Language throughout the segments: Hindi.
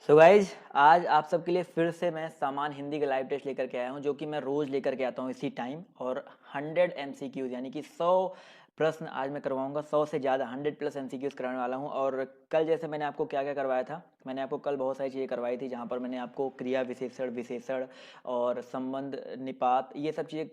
सो गाइज आज आप सबके लिए फिर से मैं सामान हिंदी का लाइव टेस्ट लेकर के आया हूं जो कि मैं रोज़ लेकर के आता हूं इसी टाइम। और 100 एमसीक्यूज यानी कि 100 प्रश्न आज मैं करवाऊंगा। 100 से ज़्यादा 100 प्लस एमसीक्यूज कराने वाला हूं। और कल जैसे मैंने आपको क्या क्या करवाया था, मैंने आपको कल बहुत सारी चीज़ें करवाई थी जहां पर मैंने आपको क्रिया विशेषण विशेषण और संबंध निपात ये सब चीज़ें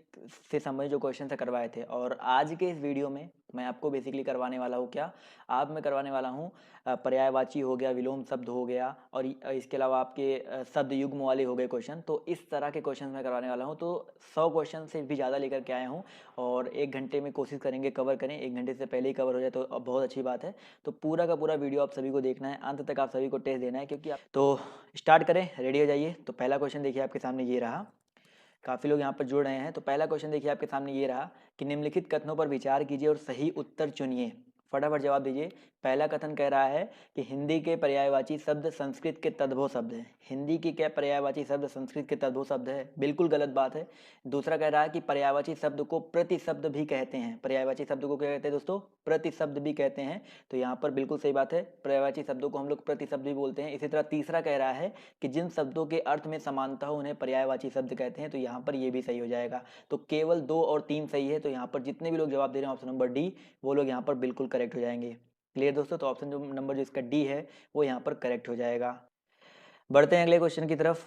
से संबंधित जो क्वेश्चन से करवाए थे। और आज के इस वीडियो में मैं आपको बेसिकली करवाने वाला हूँ क्या, आप मैं करवाने वाला हूँ पर्यायवाची हो गया, विलोम शब्द हो गया और इसके अलावा आपके शब्द युग्म वाले हो गए क्वेश्चन। तो इस तरह के क्वेश्चन मैं करवाने वाला हूँ। तो 100 क्वेश्चन से भी ज़्यादा लेकर के आया हूँ और 1 घंटे में कोशिश करेंगे कवर करें। 1 घंटे से पहले ही कवर हो जाए तो अब बहुत अच्छी बात है। तो पूरा का पूरा वीडियो आप सभी को देखना है, अंत तक आप सभी को टेस्ट देना है क्योंकि आप तो स्टार्ट करें, रेडी हो जाइए। तो पहला क्वेश्चन देखिए आपके सामने ये रहा। काफ़ी लोग यहाँ पर जुड़ रहे हैं। तो पहला क्वेश्चन देखिए आपके सामने ये रहा कि निम्नलिखित कथनों पर विचार कीजिए और सही उत्तर चुनिए। फटाफट जवाब दीजिए। पहला कथन कह रहा है कि हिंदी के पर्यायवाची शब्द संस्कृत के तद्भव शब्द है। हिंदी की क्या पर्यायवाची शब्द संस्कृत के तद्भव शब्द है? बिल्कुल गलत बात है। दूसरा कह रहा है कि पर्यायवाची शब्द को प्रतिशब्द भी कहते हैं। पर्यायवाची शब्द को क्या कहते हैं दोस्तों? प्रतिशब्द भी कहते हैं। तो यहाँ पर बिल्कुल सही बात है, पर्यायवाची शब्दों को हम लोग प्रतिशब्द भी बोलते हैं। इसी तरह तीसरा कह रहा है कि जिन शब्दों के अर्थ में समानता हो उन्हें पर्यायवाची शब्द कहते हैं। तो यहाँ पर ये भी सही हो जाएगा। तो केवल 2 और 3 सही है। तो यहाँ पर जितने भी लोग जवाब दे रहे हैं ऑप्शन नंबर डी, वो लोग यहाँ पर बिल्कुल करेक्ट हो जाएंगे। क्लियर दोस्तों? तो ऑप्शन जो नंबर जो इसका डी है वो यहाँ पर करेक्ट हो जाएगा। बढ़ते हैं अगले क्वेश्चन की तरफ।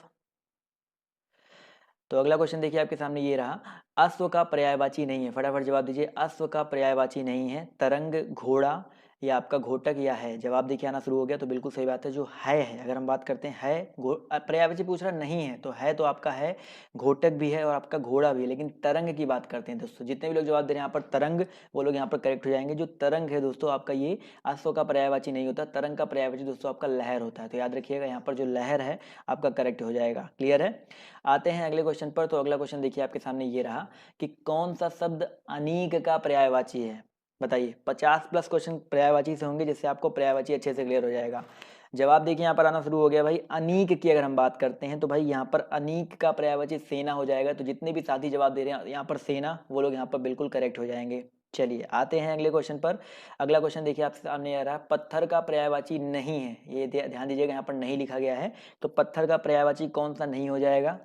तो अगला क्वेश्चन देखिए आपके सामने ये रहा। अश्व का पर्यायवाची नहीं है। फटाफट जवाब दीजिए। अश्व का पर्यायवाची नहीं है तरंग, घोड़ा या आपका घोटक या है। जवाब देखिए आना शुरू हो गया। तो बिल्कुल सही बात है, जो है अगर हम बात करते हैं है पर्यायवाची पूछ रहा नहीं है तो है, तो आपका है घोटक भी है और आपका घोड़ा भी है। लेकिन तरंग की बात करते हैं दोस्तों, जितने भी लोग जवाब दे रहे हैं यहाँ पर तरंग, वो लोग यहाँ पर करेक्ट हो जाएंगे। जो तरंग है दोस्तों आपका ये अश्व का पर्यायवाची नहीं होता। तरंग का पर्यायवाची दोस्तों आपका लहर होता है। तो याद रखिएगा यहाँ पर जो लहर है आपका करेक्ट हो जाएगा। क्लियर है? आते हैं अगले क्वेश्चन पर। तो अगला क्वेश्चन देखिए आपके सामने ये रहा कि कौन सा शब्द अनीक का पर्यायवाची है? बताइए। 50 प्लस क्वेश्चन पर्यायवाची से होंगे जिससे आपको पर्यायवाची अच्छे से क्लियर हो जाएगा। जवाब देखिए यहाँ पर आना शुरू हो गया भाई। अनीक की अगर हम बात करते हैं तो भाई यहाँ पर अनीक का पर्यायवाची सेना हो जाएगा। तो जितने भी साथी जवाब दे रहे हैं यहाँ पर सेना, वो लोग यहाँ पर बिल्कुल करेक्ट हो जाएंगे। चलिए आते हैं अगले क्वेश्चन पर। अगला क्वेश्चन देखिए आपके सामने आ रहा है पत्थर का पर्यायवाची नहीं है। ये ध्यान दीजिएगा, यहाँ पर नहीं लिखा गया है। तो पत्थर का पर्यायवाची कौन सा नहीं हो जाएगा?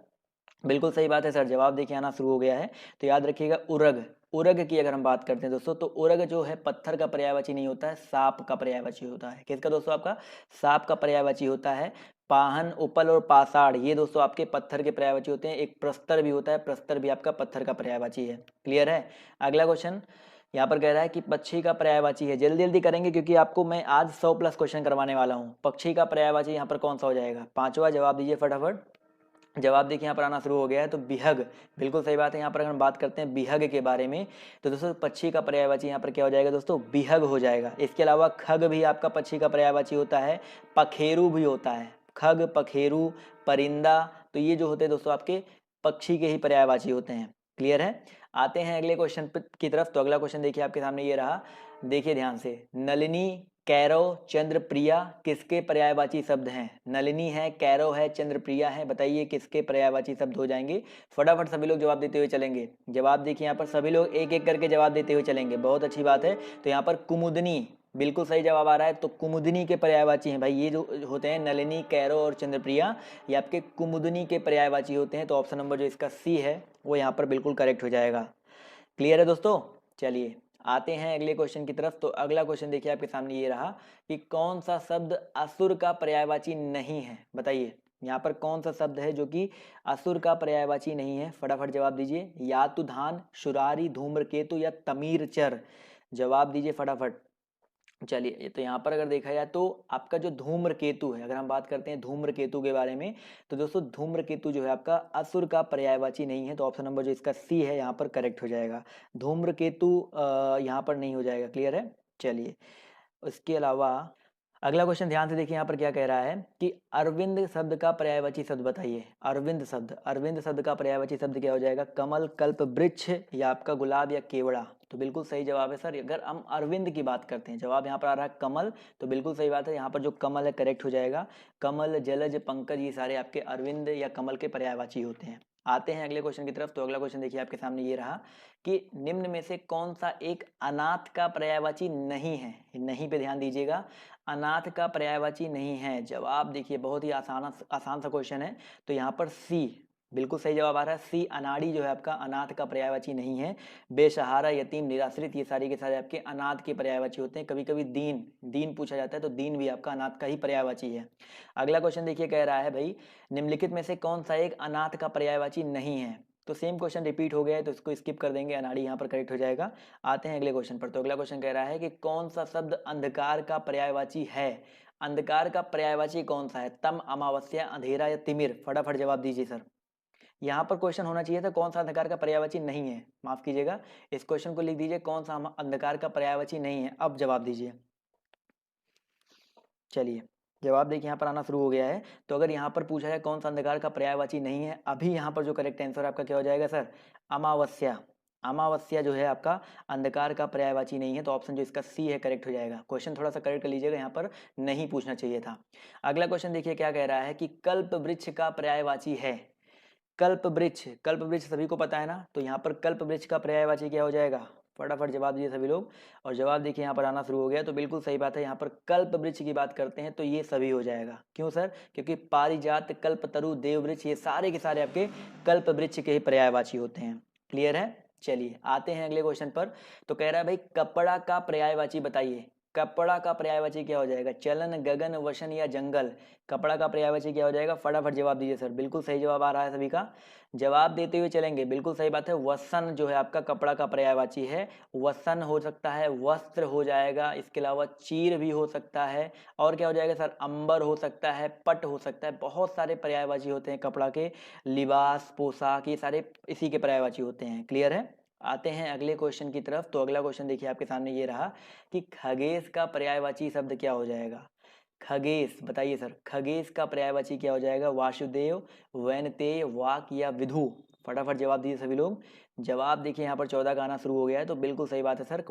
बिल्कुल सही बात है सर, जवाब देखिए आना शुरू हो गया है। तो याद रखिएगा उरग। उरग की अगर हम बात करते हैं दोस्तों तो उरग जो है पत्थर का पर्यायवाची नहीं होता है, सांप का पर्यायवाची होता है। किसका दोस्तों? आपका सांप का पर्यायवाची होता है। पाहन, उपल और पाषाण ये दोस्तों आपके पत्थर के पर्यायवाची होते हैं। एक प्रस्तर भी होता है, प्रस्तर भी आपका पत्थर का पर्यायवाची है। क्लियर है? अगला क्वेश्चन यहाँ पर कह रहा है कि पक्षी का पर्यायवाची है। जल्दी जल्दी करेंगे क्योंकि आपको मैं आज 100 प्लस क्वेश्चन करवाने वाला हूँ। पक्षी का पर्यायवाची यहाँ पर कौन सा हो जाएगा? पांचवा जवाब दीजिए फटाफट। जवाब देखिए यहाँ पर आना शुरू हो गया है। तो बिहग बिल्कुल सही बात है। यहाँ पर अगर हम बात करते हैं बिहग के बारे में तो दोस्तों पक्षी का पर्यायवाची यहाँ पर क्या हो जाएगा दोस्तों? बिहग हो जाएगा। इसके अलावा खग भी आपका पक्षी का पर्यायवाची होता है, पखेरु भी होता है। खग, पखेरु, परिंदा, तो ये जो होते हैं दोस्तों आपके पक्षी के ही पर्यायवाची होते हैं। क्लियर है? आते हैं अगले क्वेश्चन की तरफ। तो अगला क्वेश्चन देखिए आपके सामने ये रहा। देखिए ध्यान से। नलिनी, कैरव, चंद्रप्रिया किसके पर्यायवाची शब्द हैं? नलिनी है, कैरव है, चंद्रप्रिया है। बताइए किसके पर्यायवाची शब्द हो जाएंगे? फटाफट सभी लोग जवाब देते हुए चलेंगे। जवाब देखिए यहाँ पर सभी लोग एक एक करके जवाब देते हुए चलेंगे। बहुत अच्छी बात है। तो यहाँ पर कुमुदनी बिल्कुल सही जवाब आ रहा है। तो कुमुदनी के पर्यायवाची हैं भाई ये जो होते हैं नलिनी, कैरव और चंद्रप्रिया, ये आपके कुमुदनी के पर्यायवाची होते हैं। तो ऑप्शन नंबर जो इसका सी है वो यहाँ पर बिल्कुल करेक्ट हो जाएगा। क्लियर है दोस्तों? चलिए आते हैं अगले क्वेश्चन की तरफ। तो अगला क्वेश्चन देखिए आपके सामने ये रहा कि कौन सा शब्द असुर का पर्यायवाची नहीं है? बताइए यहाँ पर कौन सा शब्द है जो कि असुर का पर्यायवाची नहीं है? फटाफट जवाब दीजिए। यातुधान, शुरारी, धूम्रकेतु या तमीरचर। जवाब दीजिए फटाफट। चलिए तो यहाँ पर अगर देखा जाए तो आपका जो धूम्रकेतु है, अगर हम बात करते हैं धूम्रकेतु के बारे में तो दोस्तों धूम्रकेतु जो है आपका असुर का पर्यायवाची नहीं है। तो ऑप्शन नंबर जो इसका सी है यहाँ पर करेक्ट हो जाएगा। धूम्रकेतु यहाँ पर नहीं हो जाएगा। क्लियर है? चलिए उसके अलावा अगला क्वेश्चन ध्यान से देखिए। यहाँ पर क्या कह रहा है कि अरविंद शब्द का पर्यायवाची शब्द बताइए। अरविंद शब्द का पर्यायवाची शब्द क्या हो जाएगा? कमल, कल्प, वृक्ष या आपका गुलाब या केवड़ा। तो बिल्कुल सही जवाब है सर। अगर हम अरविंद की बात करते हैं, जवाब यहाँ पर आ रहा है कमल, तो बिल्कुल सही बात है। यहाँ पर जो कमल है करेक्ट हो जाएगा। कमल, जलज, पंकज ये सारे आपके अरविंद या कमल के पर्यायवाची होते हैं। आते हैं अगले क्वेश्चन की तरफ। तो अगला क्वेश्चन देखिए आपके सामने ये रहा कि निम्न में से कौन सा एक अनाथ का पर्यायवाची नहीं है? नहीं पे ध्यान दीजिएगा। अनाथ का पर्यायवाची नहीं है? जवाब देखिए बहुत ही आसान सा क्वेश्चन है, तो यहाँ पर सी बिल्कुल सही जवाब आ रहा है। सी अनाड़ी जो है आपका अनाथ का पर्यायवाची नहीं है। बेसहारा, यतीम, निराश्रित ये सारे के सारे आपके अनाथ के पर्यायवाची होते हैं। कभी कभी दीन दीन पूछा जाता है तो दीन भी आपका अनाथ का ही पर्यायवाची है। अगला क्वेश्चन देखिए कह रहा है भाई निम्नलिखित में से कौन सा एक अनाथ का पर्यायवाची नहीं है? तो सेम क्वेश्चन रिपीट हो गया है तो इसको स्किप कर देंगे, अनाड़ी यहाँ पर करेक्ट हो जाएगा। आते हैं अगले क्वेश्चन पर। तो अगला क्वेश्चन कह रहा है कि कौन सा शब्द अंधकार का पर्यायवाची है? अंधकार का पर्यायवाची कौन सा है? तम, अमावस्या, अंधेरा या तिमिर? फटाफट जवाब दीजिए सर। यहाँ पर क्वेश्चन होना चाहिए था कौन सा अंधकार का पर्यायवाची नहीं है, माफ कीजिएगा, इस क्वेश्चन को लिख दीजिए कौन सा अंधकार का पर्यायवाची नहीं है। अब जवाब दीजिए। चलिए जवाब देखिए यहाँ पर आना शुरू हो गया है। तो अगर यहाँ पर पूछा जाए कौन सा अंधकार का पर्यायवाची नहीं है, अभी यहाँ पर जो करेक्ट आंसर आपका क्या हो जाएगा सर? अमावस्या। अमावस्या जो है आपका अंधकार का पर्यायवाची नहीं है, तो ऑप्शन जो इसका सी है करेक्ट हो जाएगा। क्वेश्चन थोड़ा सा करेक्ट कर लीजिएगा, यहाँ पर नहीं पूछना चाहिए था। अगला क्वेश्चन देखिए क्या कह रहा है कि कल्प वृक्ष का पर्यायवाची है। कल्प वृक्ष, कल्प वृक्ष सभी को पता है ना, तो यहाँ पर कल्प वृक्ष का पर्यायवाची क्या हो जाएगा? फटाफट जवाब दीजिए सभी लोग। और जवाब देखिए यहाँ पर आना शुरू हो गया, तो बिल्कुल सही बात है। यहाँ पर कल्प वृक्ष की बात करते हैं तो ये सभी हो जाएगा। क्यों सर? क्योंकि पारिजात, कल्पतरु, देव वृक्ष ये सारे के सारे आपके कल्प वृक्ष के ही पर्यायवाची होते हैं। क्लियर है? चलिए आते हैं अगले क्वेश्चन पर। तो कह रहा है भाई कपड़ा का पर्यायवाची बताइए। कपड़ा का पर्यायवाची क्या हो जाएगा? चलन, गगन, वसन या जंगल? कपड़ा का पर्यायवाची क्या हो जाएगा? फटाफट जवाब दीजिए सर। बिल्कुल सही जवाब आ रहा है सभी का, जवाब देते हुए चलेंगे। बिल्कुल सही बात है, वसन जो है आपका कपड़ा का पर्यायवाची है। वसन हो सकता है, वस्त्र हो जाएगा, इसके अलावा चीर भी हो सकता है, और क्या हो जाएगा सर? अंबर हो सकता है, पट हो सकता है। बहुत सारे पर्यायवाची होते हैं कपड़ा के, लिबास, पोशाक, ये सारे इसी के पर्यायवाची होते हैं। क्लियर है? आते हैं अगले क्वेश्चन की तरफ। तो अगला क्वेश्चन देखिए आपके सामने ये रहा कि खगेश का पर्यायवाची शब्द क्या हो जाएगा? खगेश बताइए सर, खगेश का पर्यायवाची क्या हो जाएगा? वासुदेव, वैनतेय, वाक या विधु? फटाफट जवाब दीजिए सभी लोग। जवाब देखिए यहाँ पर 14 का आना शुरू हो गया है, तो बिल्कुल सही बात है सर,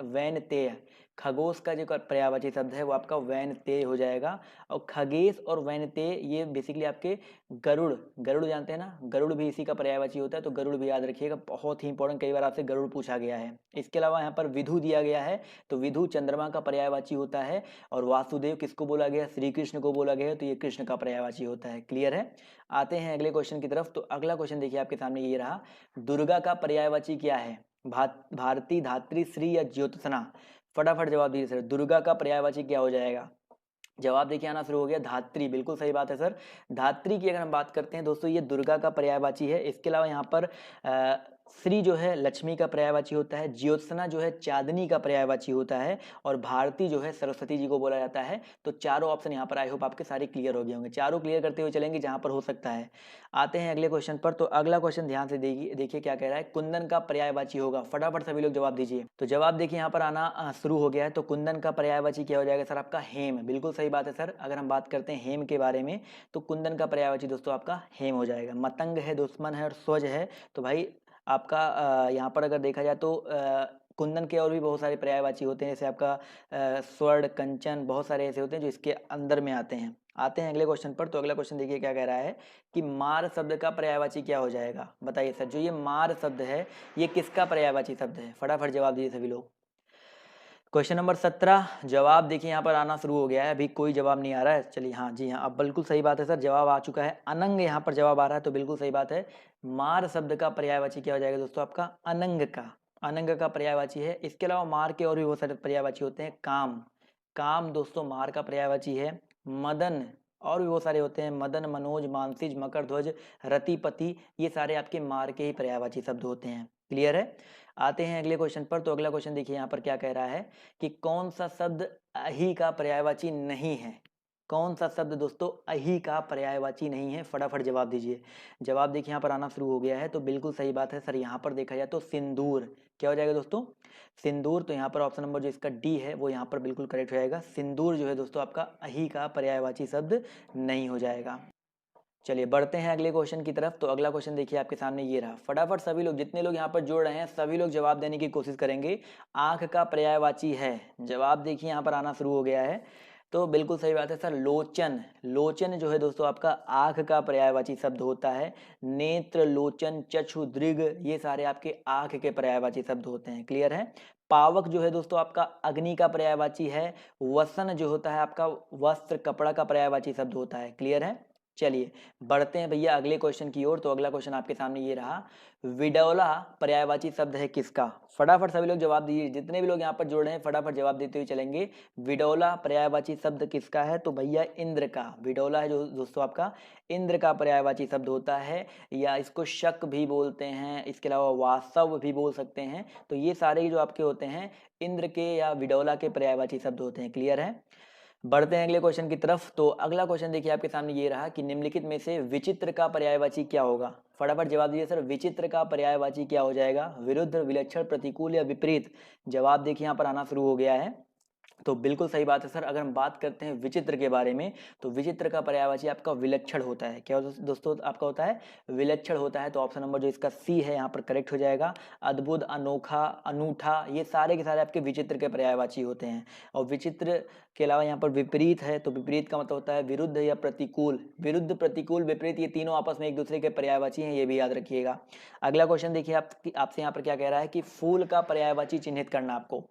वैनतेय। खगोश का जो पर्यायवाची शब्द है वो आपका वैनतेय हो जाएगा। और खगेश और वैनतेय ये बेसिकली आपके गरुड़, गरुड़ जानते हैं ना, गरुड़ भी इसी का पर्यायवाची होता है, तो गरुड़ भी याद रखिएगा, बहुत ही इंपॉर्टेंट, कई बार आपसे गरुड़ पूछा गया है। इसके अलावा यहाँ पर विधु दिया गया है, तो विधु चंद्रमा का पर्यायवाची होता है। और वासुदेव किसको बोला गया? श्री कृष्ण को बोला गया है, तो ये कृष्ण का पर्यायवाची होता है। क्लियर है? आते हैं अगले क्वेश्चन की तरफ। तो अगला क्वेश्चन देखिए आपके सामने ये रहा, दुर्गा का पर्यायवाची क्या है? भारती, धात्री, श्री या ज्योत्सना? फटाफट जवाब दीजिए सर, दुर्गा का पर्यायवाची क्या हो जाएगा? जवाब देखिए आना शुरू हो गया, धात्री। बिल्कुल सही बात है सर, धात्री की अगर हम बात करते हैं दोस्तों, ये दुर्गा का पर्यायवाची है। इसके अलावा यहाँ पर श्री जो है लक्ष्मी का पर्यायवाची होता है, ज्योत्सना जो है चांदनी का पर्यायवाची होता है, और भारती जो है सरस्वती जी को बोला जाता है। तो चारों ऑप्शन यहाँ पर आई होप आपके सारे क्लियर हो गए होंगे। चारों क्लियर करते हुए चलेंगे जहाँ पर हो सकता है। आते हैं अगले क्वेश्चन पर। तो अगला क्वेश्चन ध्यान से देखिए क्या कह रहा है, कुंदन का पर्यायवाची होगा। फटाफट सभी लोग जवाब दीजिए। तो जवाब देखिए यहाँ पर आना शुरू हो गया है। तो कुंदन का पर्यायवाची क्या हो जाएगा सर? आपका हेम। बिल्कुल सही बात है सर, अगर हम बात करते हैं हेम के बारे में, तो कुंदन का पर्यायवाची दोस्तों आपका हेम हो जाएगा। मतंग है, दुश्मन है और स्वज है, तो भाई आपका यहाँ पर अगर देखा जाए तो कुंदन के और भी बहुत सारे पर्यायवाची होते हैं, जैसे आपका स्वर्ण, कंचन, बहुत सारे ऐसे होते हैं जो इसके अंदर में आते हैं। आते हैं अगले क्वेश्चन पर। तो अगला क्वेश्चन देखिए क्या कह रहा है कि मार शब्द का पर्यायवाची क्या हो जाएगा? बताइए सर, जो ये मार शब्द है ये किसका पर्यायवाची शब्द है? फटाफट जवाब दीजिए सभी लोग। क्वेश्चन नंबर 17, जवाब देखिए यहाँ पर आना शुरू हो गया है। अभी कोई जवाब नहीं आ रहा है, चलिए हाँ जी हाँ, अब बिल्कुल सही बात है सर, जवाब आ चुका है। अनंग यहाँ पर जवाब आ रहा है, तो बिल्कुल सही बात है। मार शब्द का पर्यायवाची क्या हो जाएगा दोस्तों? आपका अनंग का, अनंग का पर्यायवाची है। इसके अलावा मार के और भी बहुत सारे पर्यायवाची होते हैं। काम, काम दोस्तों मार का पर्यायवाची है। मदन, और भी बहुत सारे होते हैं, मदन, मनोज, मानसिज, मकरध्वज, रतिपति, ये सारे आपके मार के ही पर्यायवाची शब्द होते हैं। क्लियर है? आते हैं अगले क्वेश्चन पर। तो अगला क्वेश्चन देखिए यहाँ पर क्या कह रहा है कि कौन सा शब्द अहि का पर्यायवाची नहीं है? कौन सा शब्द दोस्तों अहि का पर्यायवाची नहीं है? फटाफट जवाब दीजिए। जवाब देखिए यहाँ पर आना शुरू हो गया है, तो बिल्कुल सही बात है सर, यहाँ पर देखा जाए तो सिंदूर। क्या हो जाएगा दोस्तों? सिंदूर। तो यहाँ पर ऑप्शन नंबर जो इसका डी है वो यहाँ पर बिल्कुल करेक्ट हो जाएगा। सिंदूर जो है दोस्तों आपका अहि का पर्यायवाची शब्द नहीं हो जाएगा। चलिए बढ़ते हैं अगले क्वेश्चन की तरफ। तो अगला क्वेश्चन देखिए आपके सामने ये रहा। फटाफट सभी लोग, जितने लोग यहाँ पर जोड़ रहे हैं सभी लोग जवाब देने की कोशिश करेंगे। आंख का पर्यायवाची है, जवाब देखिए यहाँ पर आना शुरू हो गया है, तो बिल्कुल सही बात है सर, लोचन। लोचन जो है दोस्तों आपका आंख का पर्यायवाची शब्द होता है। नेत्र, लोचन, चक्षु, दृग, ये सारे आपके आंख के पर्यायवाची शब्द होते हैं। क्लियर है? पावक जो है दोस्तों आपका अग्नि का पर्यायवाची है। वसन जो होता है आपका वस्त्र कपड़ा का पर्यायवाची शब्द होता है। क्लियर है? चलिए बढ़ते हैं भैया अगले क्वेश्चन की ओर। तो अगला क्वेश्चन आपके सामने ये रहा, विडौला पर्यायवाची शब्द है किसका? फटाफट सभी लोग जवाब दीजिए, जितने भी लोग यहाँ पर जुड़ रहे हैं फटाफट जवाब देते हुए चलेंगे। विडौला पर्यायवाची शब्द किसका है? तो भैया इंद्र का। विडौला है जो दोस्तों आपका इंद्र का पर्यायवाची शब्द होता है, या इसको शक भी बोलते हैं, इसके अलावा वास्तव भी बोल सकते हैं। तो ये सारे जो आपके होते हैं इंद्र के या विडौला के पर्यायवाची शब्द होते हैं। क्लियर है? बढ़ते हैं अगले क्वेश्चन की तरफ। तो अगला क्वेश्चन देखिए आपके सामने ये रहा कि निम्नलिखित में से विचित्र का पर्यायवाची क्या होगा? फटाफट जवाब दीजिए सर, विचित्र का पर्यायवाची क्या हो जाएगा? विरुद्ध, विलक्षण, प्रतिकूल या विपरीत? जवाब देखिए यहाँ पर आना शुरू हो गया है। तो बिल्कुल सही बात है सर। अगर हम बात करते हैं विचित्र के बारे में, तो विचित्र का पर्यायवाची आपका विलक्षण होता है। क्या दोस्तों आपका होता है? विलक्षण होता है। तो ऑप्शन नंबर जो इसका सी है यहाँ पर करेक्ट हो जाएगा। अद्भुत, अनोखा, अनूठा, ये सारे के सारे आपके विचित्र के पर्यायवाची होते हैं। और विचित्र के अलावा यहाँ पर विपरीत है, तो विपरीत का मतलब होता है विरुद्ध या प्रतिकूल। विरुद्ध, प्रतिकूल, विपरीत, ये तीनों आपस में एक दूसरे के पर्यायवाची हैं, ये भी याद रखिएगा। अगला क्वेश्चन देखिए आपसे यहाँ पर क्या कह रहा है कि फूल का पर्यायवाची चिन्हित करना। आपको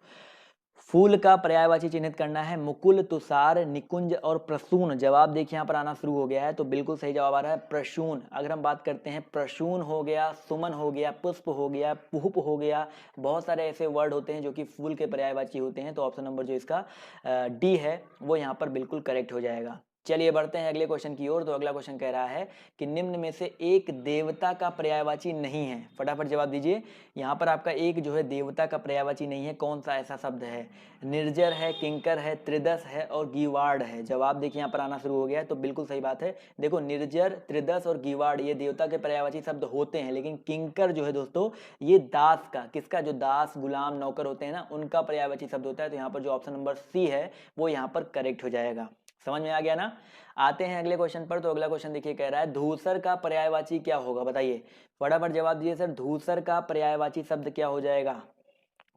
फूल का पर्यायवाची चिन्हित करना है। मुकुल, तुषार, निकुंज और प्रसून। जवाब देखिए यहाँ पर आना शुरू हो गया है। तो बिल्कुल सही जवाब आ रहा है प्रसून। अगर हम बात करते हैं, प्रसून हो गया, सुमन हो गया, पुष्प हो गया, पुष्प हो गया, बहुत सारे ऐसे वर्ड होते हैं जो कि फूल के पर्यायवाची होते हैं। तो ऑप्शन नंबर जो इसका डी है वो यहाँ पर बिल्कुल करेक्ट हो जाएगा। चलिए बढ़ते हैं अगले क्वेश्चन की ओर। तो अगला क्वेश्चन कह रहा है कि निम्न में से एक देवता का पर्यायवाची नहीं है। फटाफट जवाब दीजिए। यहाँ पर आपका एक जो है देवता का पर्यायवाची नहीं है, कौन सा ऐसा शब्द है? निर्जर है, किंकर है, त्रिदश है और गीवाड़ है। जवाब देखिए यहाँ पर आना शुरू हो गया है। तो बिल्कुल सही बात है। देखो निर्जर, त्रिदश और गीवाड़ ये देवता के पर्यायवाची शब्द होते हैं, लेकिन किंकर जो है दोस्तों ये दास का, किसका? जो दास, गुलाम, नौकर होते हैं ना, उनका पर्यायवाची शब्द होता है। तो यहाँ पर जो ऑप्शन नंबर सी है वो यहाँ पर करेक्ट हो जाएगा। समझ में आ गया ना? आते हैं अगले क्वेश्चन पर। तो अगला क्वेश्चन देखिए कह रहा है धूसर का पर्यायवाची क्या होगा? बताइए फटाफट जवाब दीजिए सर, धूसर का पर्यायवाची शब्द क्या हो जाएगा?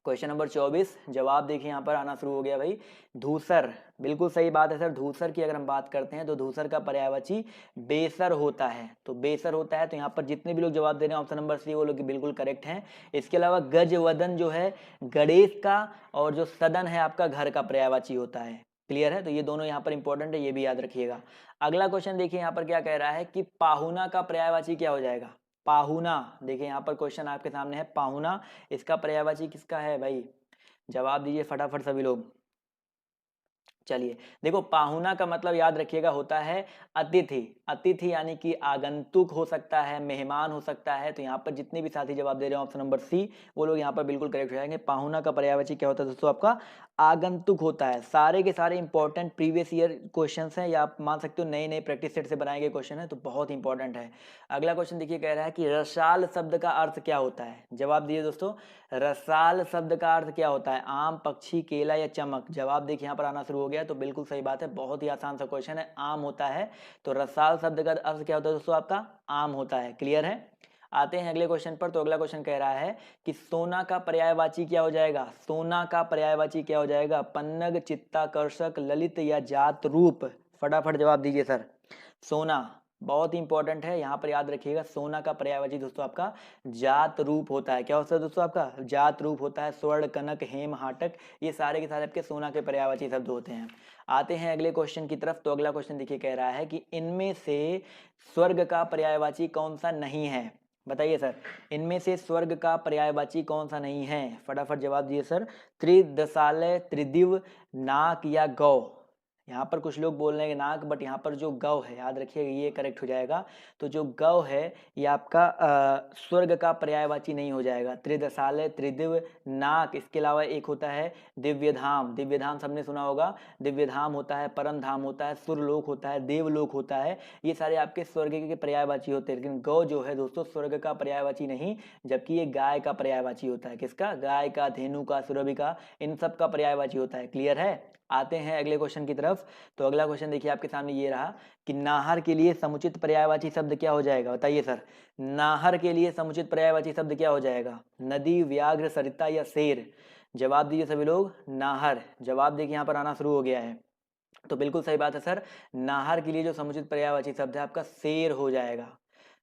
Question number 24। जवाब देखिए यहाँ पर आना शुरू हो गया भाई। धूसर, बिल्कुल सही बात है सर। धूसर की अगर हम बात करते हैं तो धूसर का पर्यायवाची बेसर होता है। तो बेसर होता है। तो यहाँ पर जितने भी लोग जवाब दे रहे हैं ऑप्शन नंबर सी वो लोग बिल्कुल करेक्ट हैं। इसके अलावा गजवदन जो है गणेश का, और जो सदन है आपका घर का पर्यायवाची होता है। क्लियर है? तो ये दोनों यहाँ पर इंपॉर्टेंट है, ये भी याद रखिएगा। अगला क्वेश्चन देखिए यहाँ पर क्या कह रहा है कि पाहुना का पर्यायवाची क्या हो जाएगा? पाहुना, देखिए यहाँ पर क्वेश्चन आपके सामने है पाहुना, इसका पर्यायवाची किसका है भाई? जवाब दीजिए फटाफट सभी लोग। चलिए देखो, पाहुना का मतलब याद रखिएगा होता है अतिथि। अतिथि यानी कि आगंतुक हो सकता है, मेहमान हो सकता है। तो यहाँ पर जितने भी साथी जवाब दे रहे हैं ऑप्शन नंबर सी वो लोग यहाँ पर बिल्कुल करेक्ट हो जाएंगे। पाहुना का पर्यायवाची क्या होता है दोस्तों? आपका आगंतुक होता है। सारे के सारे इंपॉर्टेंट प्रीवियस ईयर क्वेश्चंस हैं, या आप मान सकते हो नए नए प्रैक्टिस सेट से बनाए गए क्वेश्चन है, तो बहुत इंपॉर्टेंट है। अगला क्वेश्चन देखिए कह रहा है कि रसाल शब्द का अर्थ क्या होता है? जवाब दिए दोस्तों, रसाल शब्द का अर्थ क्या होता है? आम, पक्षी, केला या चमक? जवाब देखिए यहाँ पर आना शुरू हो गया। तो बिल्कुल सही बात है, बहुत ही आसान सा क्वेश्चन है, आम होता है। तो रसाल शब्द का अर्थ क्या होता है दोस्तों? आपका आम होता है। क्लियर है? आते हैं अगले क्वेश्चन पर। तो अगला क्वेश्चन कह रहा है कि सोना का पर्यायवाची क्या हो जाएगा? सोना का पर्यायवाची क्या हो जाएगा? पन्नग, चित्ताकर्षक, ललित या जात रूप? फटाफट जवाब दीजिए सर। सोना बहुत ही इंपॉर्टेंट है, यहाँ पर याद रखिएगा। सोना का पर्यायवाची दोस्तों आपका जात रूप होता है। क्या होता है दोस्तों? आपका जात रूप होता है। स्वर्ण, कनक, हेम, हाटक, ये सारे के सारे आपके सोना के पर्यायवाची शब्द होते हैं। आते हैं अगले क्वेश्चन की तरफ। तो अगला क्वेश्चन देखिए कह रहा है कि इनमें से स्वर्ग का पर्यायवाची कौन सा नहीं है? बताइए सर, इनमें से स्वर्ग का पर्यायवाची कौन सा नहीं है? फटाफट जवाब दिए सर। त्रिदशालय, त्रिदिव, नाक या गौ? यहाँ पर कुछ लोग बोल रहे हैं नाक, बट यहाँ पर जो गौ है याद रखिएगा ये करेक्ट हो जाएगा। तो जो गौ है ये आपका स्वर्ग का पर्यायवाची नहीं हो जाएगा। त्रिदशालय, त्रिदिव, नाक, इसके अलावा एक होता है दिव्यधाम। दिव्यधाम सबने सुना होगा। दिव्यधाम होता है, परम धाम होता है, सुरलोक होता है, देवलोक होता है। ये सारे आपके स्वर्ग के पर्यायवाची होते हैं, लेकिन गौ जो है दोस्तों स्वर्ग का पर्यायवाची नहीं, जबकि ये गाय का पर्यायवाची होता है। किसका? गाय का, धेनु का, सुरभि का, इन सब का पर्यायवाची होता है। क्लियर है? आते हैं अगले क्वेश्चन की तरफ। तो अगला क्वेश्चन देखिए आपके सामने ये रहा कि नाहर के लिए समुचित पर्यायवाची शब्द क्या हो जाएगा? बताइए सर, नाहर के लिए समुचित पर्यायवाची शब्द क्या हो जाएगा? नदी, व्याघ्र, सरिता या शेर? जवाब दीजिए सभी लोग। नाहर। जवाब देखिए यहाँ पर आना शुरू हो गया है। तो बिल्कुल सही बात है सर, नाहर के लिए जो समुचित पर्यायवाची शब्द है आपका शेर हो जाएगा।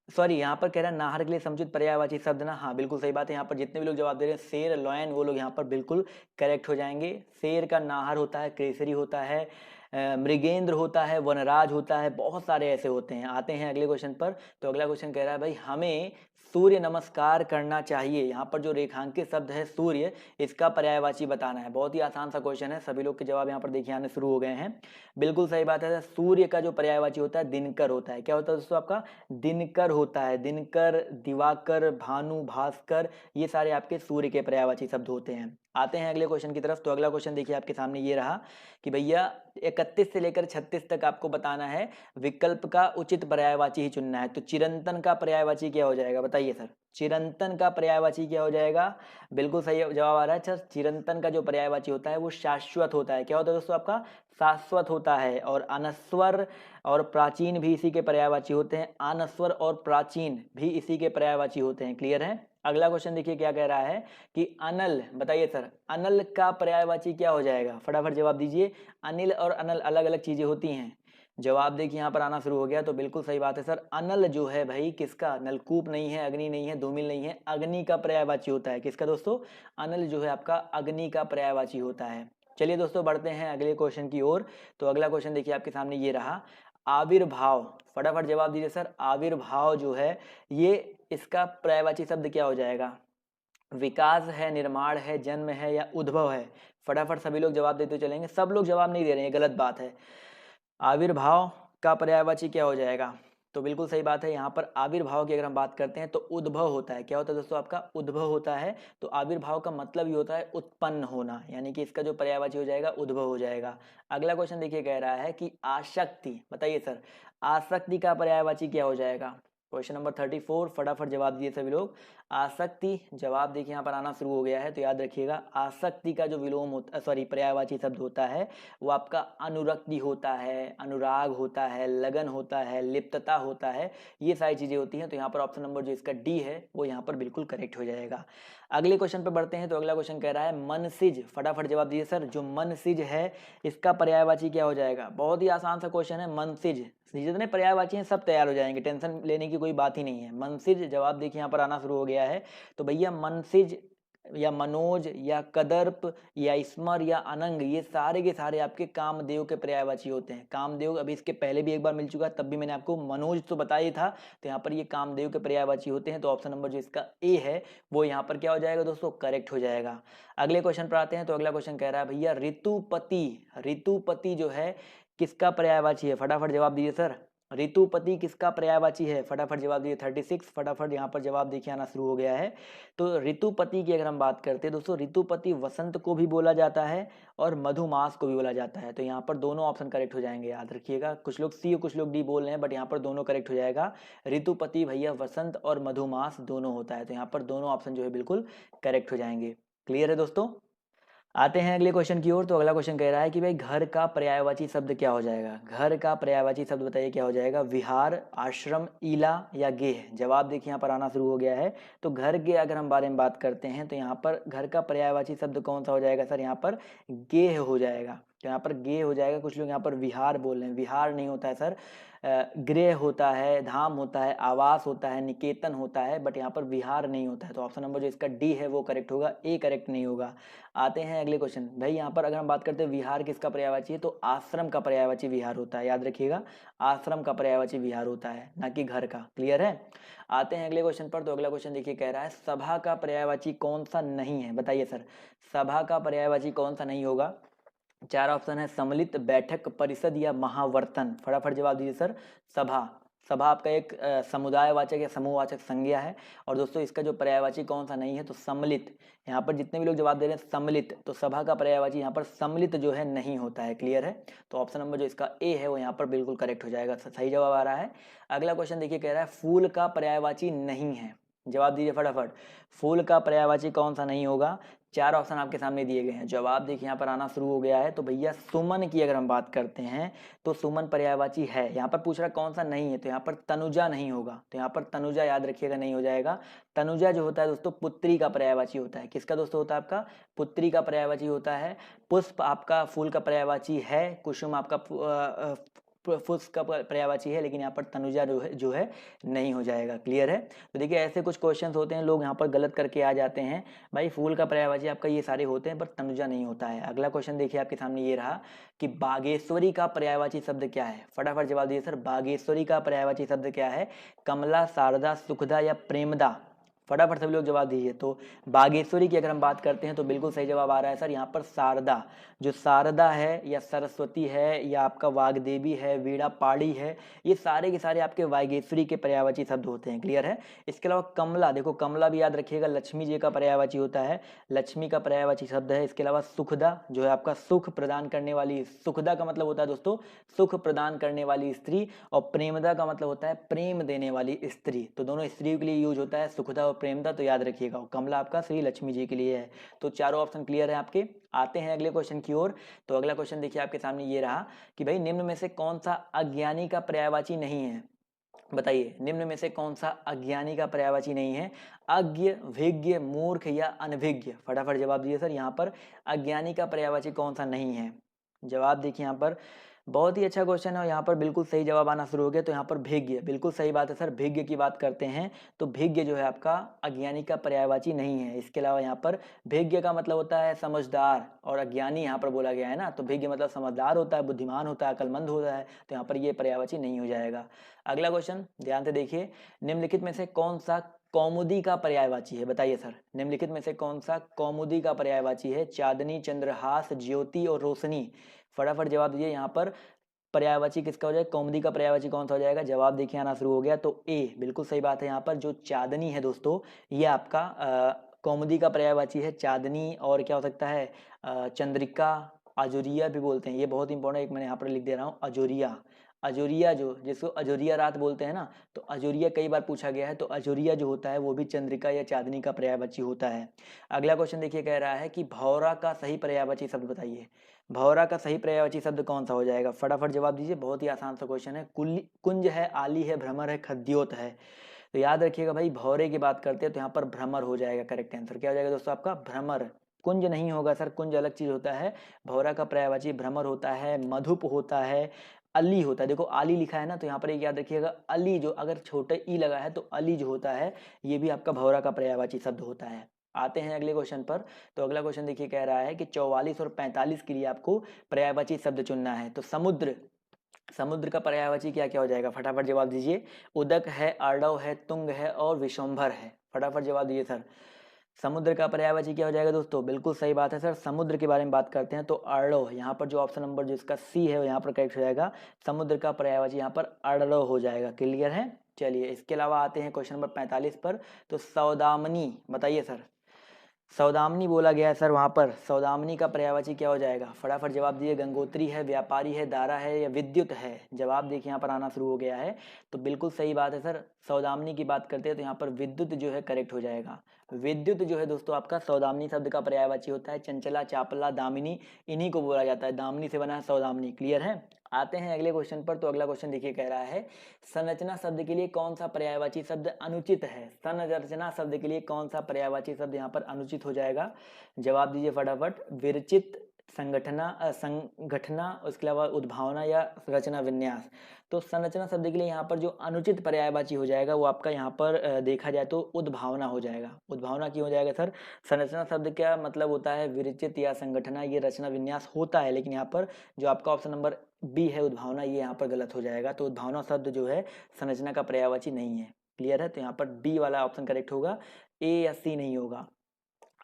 सॉरी, यहाँ पर कह रहा है नाहर के लिए समुचित पर्यायवाची शब्द ना, हाँ बिल्कुल सही बात है। यहाँ पर जितने भी लोग जवाब दे रहे हैं शेर, लॉयन, वो लोग यहाँ पर बिल्कुल करेक्ट हो जाएंगे। शेर का नाहर होता है, केसरी होता है, मृगेंद्र होता है, वनराज होता है, बहुत सारे ऐसे होते हैं। आते हैं अगले क्वेश्चन पर। तो अगला क्वेश्चन कह रहा है भाई हमें सूर्य नमस्कार करना चाहिए। यहाँ पर जो रेखांकित शब्द है सूर्य, इसका पर्यायवाची बताना है। बहुत ही आसान सा क्वेश्चन है, सभी लोग के जवाब यहाँ पर देखिए आने शुरू हो गए हैं। बिल्कुल सही बात है। सूर्य का जो पर्यायवाची होता है दिनकर होता है। क्या होता है दोस्तों आपका? दिनकर होता है। दिनकर, दिवाकर, भानु, भास्कर, ये सारे आपके सूर्य के पर्यायवाची शब्द होते हैं। आते हैं अगले क्वेश्चन की तरफ। तो अगला क्वेश्चन देखिए आपके सामने ये रहा कि भैया 31 से लेकर 36 तक आपको बताना है, विकल्प का उचित पर्यायवाची ही चुनना है। तो चिरंतन का पर्यायवाची क्या हो जाएगा, बताइए सर। चिरंतन का पर्यायवाची क्या हो जाएगा? बिल्कुल सही जवाब आ रहा है। अच्छा, चिरंतन का जो पर्यायवाची होता है वो शाश्वत होता है। क्या होता है दोस्तों आपका? शाश्वत होता है। और अनस्वर और प्राचीन भी इसी के पर्यायवाची होते हैं। अनस्वर और प्राचीन भी इसी के पर्यायवाची होते हैं। क्लियर है? अगला क्वेश्चन देखिए क्या कह रहा है कि अनल, बताइए सर अनल का पर्यायवाची क्या हो जाएगा? फटाफट जवाब दीजिए। अनिल और अनल अलग अलग चीजें होती हैं। जवाब देखिए यहाँ पर आना शुरू हो गया। तो बिल्कुल सही बात है सर। अनल जो है भाई किसका? नलकूप नहीं है, अग्नि नहीं है, धूमिल नहीं है, अग्नि का पर्यायवाची होता है। किसका दोस्तों? अनल जो है आपका अग्नि का पर्यायवाची होता है। चलिए दोस्तों बढ़ते हैं अगले क्वेश्चन की ओर। तो अगला क्वेश्चन देखिए आपके सामने ये रहा, आविर्भाव। फटाफट जवाब दीजिए सर। आविर्भाव जो है ये, इसका पर्यायवाची शब्द क्या हो जाएगा? विकास है, निर्माण है, जन्म है, या उद्भव है? फटाफट सभी लोग जवाब देते चलेंगे। सब लोग जवाब नहीं दे रहे हैं, गलत बात है। आविर्भाव का पर्यायवाची क्या हो जाएगा? तो बिल्कुल सही बात है। यहाँ पर आविर्भाव की अगर हम बात करते हैं तो उद्भव होता है। क्या होता है दोस्तों आपका? उद्भव होता है। तो आविर्भाव का मतलब ही होता है उत्पन्न होना, यानी कि इसका जो पर्यायवाची हो जाएगा उद्भव हो जाएगा। अगला क्वेश्चन देखिए कह रहा है कि आसक्ति। बताइए सर आसक्ति का पर्यायवाची क्या हो जाएगा? क्वेश्चन नंबर 34, फटाफट जवाब दिए सभी लोग। आसक्ति, जवाब देखिए यहाँ पर आना शुरू हो गया है। तो याद रखिएगा आसक्ति का जो विलोम होता, सॉरी पर्यायवाची शब्द होता है वो आपका अनुरक्ति होता है, अनुराग होता है, लगन होता है, लिप्तता होता है, ये सारी चीजें होती हैं। तो यहाँ पर ऑप्शन नंबर जो इसका डी है वो यहाँ पर बिल्कुल करेक्ट हो जाएगा। अगले क्वेश्चन पर बढ़ते हैं। तो अगला क्वेश्चन कह रहा है मनसिज। फटाफट जवाब दीजिए सर। जो मनसिज है इसका पर्यायवाची क्या हो जाएगा? बहुत ही आसान सा क्वेश्चन है। मनसिज, जितने पर्यायवाची हैं सब तैयार हो जाएंगे, टेंशन लेने की कोई बात ही नहीं है। मनसिज, जवाब देखिए यहाँ पर आना शुरू हो गया है। तो भैया मनसिज या मनोज या कदर्प या स्मर या अनंग, ये सारे के सारे आपके कामदेव के पर्यायवाची होते हैं। कामदेव अभी इसके पहले भी एक बार मिल चुका है, तब भी मैंने आपको मनोज तो बताया ही था। तो यहाँ पर ये कामदेव के पर्यायवाची होते हैं। तो ऑप्शन नंबर जो इसका ए है वो यहाँ पर क्या हो जाएगा दोस्तों? करेक्ट हो जाएगा। अगले क्वेश्चन पर आते हैं। तो अगला क्वेश्चन कह रहा है भैया ऋतुपति। ऋतुपति जो है किसका पर्यायवाची है? फटाफट जवाब दीजिए सर। ऋतुपति किसका पर्यायवाची है? फटाफट जवाब दीजिए। 36, फटाफट यहाँ पर जवाब देखिए आना शुरू हो गया है। तो ऋतुपति की अगर हम बात करते हैं दोस्तों, ऋतुपति वसंत को भी बोला जाता है और मधुमास को भी बोला जाता है। तो यहाँ पर दोनों ऑप्शन करेक्ट हो जाएंगे, याद रखिएगा। कुछ लोग सी और कुछ लोग डी बोल रहे हैं, बट यहाँ पर दोनों करेक्ट हो जाएगा। ऋतुपति भैया वसंत और मधुमास दोनों होता है। तो यहाँ पर दोनों ऑप्शन जो है बिल्कुल करेक्ट हो जाएंगे। क्लियर है दोस्तों? आते हैं अगले क्वेश्चन की ओर। तो अगला क्वेश्चन कह रहा है कि भाई घर का पर्यायवाची शब्द क्या हो जाएगा? घर का पर्यायवाची शब्द बताइए क्या हो जाएगा? विहार, आश्रम, ईला या गेह? जवाब देखिए यहाँ पर आना शुरू हो गया है। तो घर के अगर हम बारे में बात करते हैं तो यहाँ पर घर का पर्यायवाची शब्द कौन सा हो जाएगा सर? यहाँ पर गेह हो जाएगा। तो यहाँ पर गेह हो जाएगा। कुछ लोग यहाँ पर विहार बोल रहे हैं, विहार नहीं होता है सर। गृह होता है, धाम होता है, आवास होता है, निकेतन होता है, बट यहाँ पर विहार नहीं होता है। तो ऑप्शन नंबर जो इसका डी है वो करेक्ट होगा, ए करेक्ट नहीं होगा। आते हैं अगले क्वेश्चन। भाई यहाँ पर अगर हम बात करते हैं विहार किसका पर्यायवाची है, तो आश्रम का पर्यायवाची विहार होता है। याद रखिएगा आश्रम का पर्यायवाची विहार होता है, ना कि घर का। क्लियर है? आते हैं अगले क्वेश्चन पर। तो अगला क्वेश्चन देखिए कह रहा है सभा का पर्यायवाची कौन सा नहीं है? बताइए सर सभा का पर्यायवाची कौन सा नहीं होगा? चार ऑप्शन है, सम्मिलित, बैठक, परिषद या महावर्तन। फटाफट जवाब दीजिए सर। सभा, सभा आपका एक समुदायवाचक या समूहवाचक संज्ञा है। और दोस्तों इसका जो पर्यायवाची कौन सा नहीं है, तो सम्मिलित। यहाँ पर जितने भी लोग जवाब दे रहे हैं सम्मिलित, तो सभा का पर्यायवाची यहाँ पर सम्मिलित जो है नहीं होता है। क्लियर है? तो ऑप्शन नंबर जो इसका ए है वो यहाँ पर बिल्कुल करेक्ट हो जाएगा, सही जवाब आ रहा है। अगला क्वेश्चन देखिए कह रहा है फूल का पर्यायवाची नहीं है। जवाब दीजिए फटाफट। फूल का पर्यायवाची कौन सा नहीं होगा? चार ऑप्शन आपके सामने दिए गए हैं। जवाब देखिए यहाँ पर आना शुरू हो गया है। तो भैया सुमन की अगर हम बात करते हैं तो सुमन पर्यायवाची है। यहाँ पर पूछ रहा कौन सा नहीं है, तो यहाँ पर तनुजा नहीं होगा। तो यहाँ पर तनुजा याद रखिएगा नहीं हो जाएगा। तनुजा जो होता है दोस्तों पुत्री का पर्यायवाची होता है। किसका दोस्तों होता है? आपका पुत्री का पर्यायवाची होता है। पुष्प आपका फूल का पर्यायवाची है। कुसुम आपका फुस का पर्यायवाची है, लेकिन यहाँ पर तनुजा जो है नहीं हो जाएगा। क्लियर है? तो देखिए ऐसे कुछ क्वेश्चंस होते हैं, लोग यहाँ पर गलत करके आ जाते हैं। भाई फूल का पर्यायवाची आपका ये सारे होते हैं, पर तनुजा नहीं होता है। अगला क्वेश्चन देखिए आपके सामने ये रहा कि बागेश्वरी का पर्यायवाची शब्द क्या है। फटाफट जवाब दीजिए सर, बागेश्वरी का पर्यायवाची शब्द क्या है? कमला, शारदा, सुखदा या प्रेमदा? फटाफट सभी लोग जवाब दीजिए। तो बागेश्वरी की अगर हम बात करते हैं तो बिल्कुल सही जवाब आ रहा है सर यहाँ पर शारदा। जो शारदा है या सरस्वती है या आपका वाग्देवी है, वीणा पाड़ी है, ये सारे के सारे आपके बागेश्वरी के पर्यायवाची शब्द होते हैं। क्लियर है? इसके अलावा कमला, देखो कमला भी याद रखिएगा, लक्ष्मी जी का पर्यायवाची होता है, लक्ष्मी का पर्यायवाची शब्द है। इसके अलावा सुखदा जो है आपका सुख प्रदान करने वाली, सुखदा का मतलब होता है दोस्तों सुख प्रदान करने वाली स्त्री, और प्रेमदा का मतलब होता है प्रेम देने वाली स्त्री। तो दोनों स्त्रियों के लिए यूज होता है सुखदा और प्रेमदा, तो याद रखिएगा। कमला आपका श्री लक्ष्मी जी के लिए है। तो चारों ऑप्शन क्लियर है आपके। आते हैं अगले क्वेश्चन की ओर। तो अगला क्वेश्चन देखिए आपके सामने ये रहा कि भाई निम्न में से कौन सा अज्ञानी का पर्यायवाची नहीं है? बताइए निम्न में से कौन सा अज्ञानी का पर्यायवाची नहीं है? अज्ञ, विज्ञ, मूर्ख या अनभिज्ञ? फटाफट जवाब दीजिए सर, यहाँ पर अज्ञानी का पर्यायवाची कौन सा नहीं है? जवाब देखिए यहाँ पर, बहुत ही अच्छा क्वेश्चन है और यहाँ पर बिल्कुल सही जवाब आना शुरू हो गया। तो यहाँ पर भिज्ञ, बिल्कुल सही बात है सर, भिज्ञ की बात करते हैं तो भिज्ञ जो है आपका अज्ञानी का पर्यायवाची नहीं है। इसके अलावा यहाँ पर भिज्ञ का मतलब होता है समझदार, और अज्ञानी यहाँ पर बोला गया है ना, तो भिज्ञ मतलब समझदार होता है, बुद्धिमान होता है, अकलमंद होता है, तो यहाँ पर ये पर्यायवाची नहीं हो जाएगा। अगला क्वेश्चन ध्यान से देखिए, निम्नलिखित में से कौन सा कौमुदी का पर्यायवाची है? बताइए सर, निम्नलिखित में से कौन सा कौमुदी का पर्यायवाची है? चांदनी, चंद्रहास, ज्योति और रोशनी? फटाफट जवाब दीजिए। यहाँ पर पर्यायवाची किसका हो जाएगा? कौमुदी का पर्यायवाची कौन सा हो जाएगा? जवाब देखिए आना शुरू हो गया। तो ए बिल्कुल सही बात है। यहाँ पर जो चांदनी है दोस्तों, ये आपका कौमुदी का पर्यायवाची है। चांदनी और क्या हो सकता है? चंद्रिका, अजोरिया भी बोलते हैं, ये बहुत इंपॉर्टेंट, एक मैंने यहाँ पर लिख दे रहा हूँ, अजोरिया। अजोरिया जो, जिसको अजोरिया रात बोलते हैं ना, तो अजोरिया कई बार पूछा गया है, तो अजोरिया जो होता है वो भी चंद्रिका या चांदनी का पर्यायवाची होता है। अगला क्वेश्चन देखिए कह रहा है कि भौरा का सही पर्यायवाची शब्द बताइए। भौरा का सही पर्यायवाची शब्द कौन सा हो जाएगा? फटाफट जवाब दीजिए, बहुत ही आसान सा क्वेश्चन है। कुंज है, आली है, भ्रमर है, खद्योत है? तो याद रखिएगा भाई, भौरे की बात करते हैं तो यहाँ पर भ्रमर हो जाएगा करेक्ट आंसर। क्या हो जाएगा दोस्तों आपका? भ्रमर। कुंज नहीं होगा सर, कुंज अलग चीज होता है। भौरा का पर्यायवाची भ्रमर होता है, मधुप होता है, अली होता है। देखो आली लिखा है ना, तो यहाँ पर एक याद रखिएगा, अली जो अगर छोटे ई लगा है तो अली जो होता है ये भी आपका भौरा का पर्यायवाची शब्द होता है। आते हैं अगले क्वेश्चन पर। तो अगला क्वेश्चन देखिए कह रहा है कि 44 और 45 के लिए आपको पर्यायवाची शब्द चुनना है। तो समुद्र, समुद्र का पर्यायवाची क्या क्या हो जाएगा? फटाफट जवाब दीजिए। उदक है, आर्डव है, तुंग है और विश्वंभर है? फटाफट जवाब दीजिए सर, समुद्र का पर्यायवाची क्या हो जाएगा दोस्तों? बिल्कुल सही बात है सर, समुद्र के बारे में बात करते हैं तो अर्णव, यहाँ पर जो ऑप्शन नंबर जो इसका सी है यहाँ पर करेक्ट हो जाएगा। समुद्र का पर्यायवाची यहाँ पर अर्णव हो जाएगा। क्लियर है? चलिए इसके अलावा आते हैं क्वेश्चन नंबर 45 पर। तो सौदामनी बताइए सर, सौदामनी बोला गया है सर, वहाँ पर सौदामनी का पर्यायवाची क्या हो जाएगा? फटाफट जवाब दिए। गंगोत्री है, व्यापारी है, दारा है या विद्युत है? जवाब देखिए यहाँ पर आना शुरू हो गया है। तो बिल्कुल सही बात है सर, सौदामनी की बात करते हैं तो यहाँ पर विद्युत जो है करेक्ट हो जाएगा। विद्युत जो है दोस्तों आपका सौदामनी शब्द का पर्यायवाची होता है। चंचला, चापला, दामिनी, इन्हीं को बोला जाता है, दामिनी से बना है सौदामनी। क्लियर है? आते हैं अगले क्वेश्चन पर। तो अगला क्वेश्चन देखिए कह रहा है, संरचना शब्द के लिए कौन सा पर्यायवाची शब्द अनुचित है? संरचना शब्द के लिए कौन सा पर्यायवाची शब्द यहाँ पर अनुचित हो जाएगा? जवाब दीजिए फटाफट। विरचित, संगठना, उसके अलावा उद्भावना या रचना विन्यास? तो संरचना शब्द के लिए यहाँ पर जो अनुचित पर्यायवाची हो जाएगा वो आपका यहाँ पर देखा जाए तो उद्भावना हो जाएगा। उद्भावना क्यों हो जाएगा सर? संरचना शब्द क्या मतलब होता है? विरचित या संगठना, ये रचना विन्यास होता है, लेकिन यहाँ पर जो आपका ऑप्शन नंबर बी है उद्भावना, ये यहाँ पर गलत हो जाएगा। तो उद्भावना शब्द जो है संरचना का पर्यायवाची नहीं है। क्लियर है? तो यहाँ पर डी वाला ऑप्शन करेक्ट होगा, ए या सी नहीं होगा।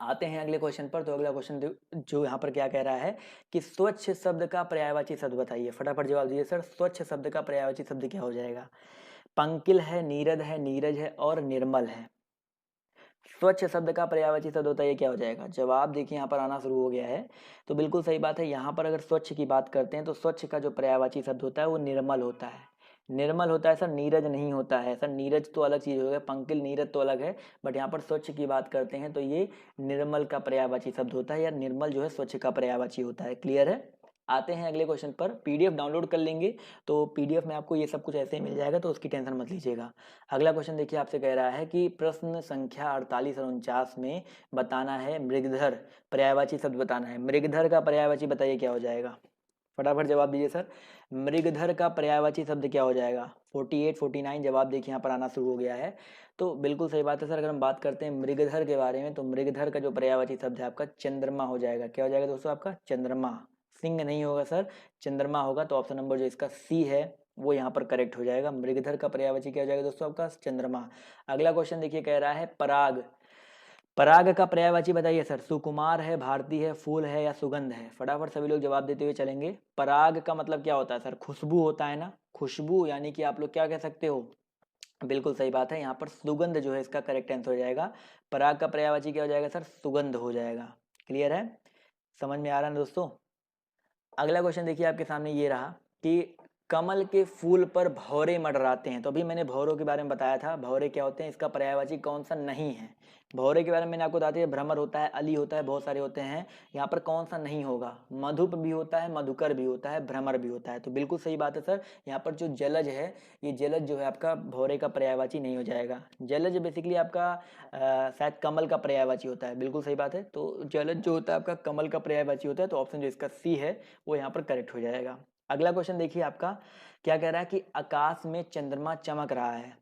आते हैं अगले क्वेश्चन पर। तो अगला क्वेश्चन जो यहाँ पर क्या कह रहा है कि स्वच्छ शब्द का पर्यायवाची शब्द बताइए। फटाफट जवाब दीजिए सर, स्वच्छ शब्द का पर्यायवाची शब्द क्या हो जाएगा? पंकिल है, नीरद है, नीरज है और निर्मल है? स्वच्छ शब्द का पर्यायवाची शब्द होता है, ये क्या हो जाएगा? जवाब देखिए यहाँ पर आना शुरू हो गया है। तो बिल्कुल सही बात है, यहाँ पर अगर स्वच्छ की बात करते हैं तो स्वच्छ का जो पर्यायवाची शब्द होता है वो निर्मल होता है। निर्मल होता है सर, नीरज नहीं होता है सर। नीरज तो अलग चीज हो गया, पंकिल नीरज तो अलग है, बट यहाँ पर स्वच्छ की बात करते हैं तो ये निर्मल का पर्यायवाची शब्द होता है, या निर्मल जो है स्वच्छ का पर्यायवाची होता है। क्लियर है? आते हैं अगले क्वेश्चन पर। पीडीएफ डाउनलोड कर लेंगे तो पीडीएफ में आपको ये सब कुछ ऐसे ही मिल जाएगा, तो उसकी टेंशन मत लीजिएगा। अगला क्वेश्चन देखिए आपसे कह रहा है कि प्रश्न संख्या 48 और 49 में बताना है मृगधर, पर्यायवाची शब्द बताना है। मृगधर का पर्यायवाची बताइए क्या हो जाएगा? फटाफट जवाब दीजिए सर। मृगधर का पर्यायवाची शब्द क्या हो जाएगा? 48 49 जवाब देखिए यहाँ पर आना शुरू हो गया है। तो बिल्कुल सही बात है सर। अगर हम बात करते हैं मृगधर के बारे में, तो मृगधर का जो पर्यायवाची शब्द है आपका चंद्रमा हो जाएगा। क्या हो जाएगा दोस्तों? आपका चंद्रमा। सिंह नहीं होगा सर, चंद्रमा होगा। तो ऑप्शन नंबर जो इसका सी है वो यहाँ पर करेक्ट हो जाएगा। मृगधर का पर्यायवाची क्या हो जाएगा दोस्तों? आपका चंद्रमा। अगला क्वेश्चन देखिए, कह रहा है पराग। पराग का पर्यायवाची बताइए सर। सुकुमार है, भारती है, फूल है या सुगंध है? फटाफट सभी लोग जवाब देते हुए चलेंगे। पराग का मतलब क्या होता है सर? खुशबू होता है ना, खुशबू, यानी कि आप लोग क्या कह सकते हो? बिल्कुल सही बात है, यहाँ पर सुगंध जो है इसका करेक्ट आंसर हो जाएगा। पराग का पर्यायवाची क्या हो जाएगा सर? सुगंध हो जाएगा। क्लियर है? समझ में आ रहा है दोस्तों? अगला क्वेश्चन देखिए आपके सामने ये रहा कि कमल के फूल पर भौरे मंडराते हैं। तो अभी मैंने भौरों के बारे में बताया था, भौरे क्या होते हैं, इसका पर्यायवाची कौन सा नहीं है। भौरे के बारे में मैंने आपको बता दिया, भ्रमर होता है, अली होता है, बहुत सारे होते हैं। यहाँ पर कौन सा नहीं होगा? मधुप भी होता है, मधुकर भी होता है, भ्रमर भी होता है। तो बिल्कुल सही बात है सर। यहाँ पर जो जलज है, ये जलज जो है आपका भौरे का पर्यायवाची नहीं हो जाएगा। जलज बेसिकली आपका शायद कमल का पर्यायवाची होता है। बिल्कुल सही बात है। तो जलज जो होता है आपका कमल का पर्यायवाची होता है। तो ऑप्शन जो इसका सी है वो यहाँ पर करेक्ट हो जाएगा। अगला क्वेश्चन देखिए आपका क्या कह रहा है कि आकाश में चंद्रमा चमक रहा है।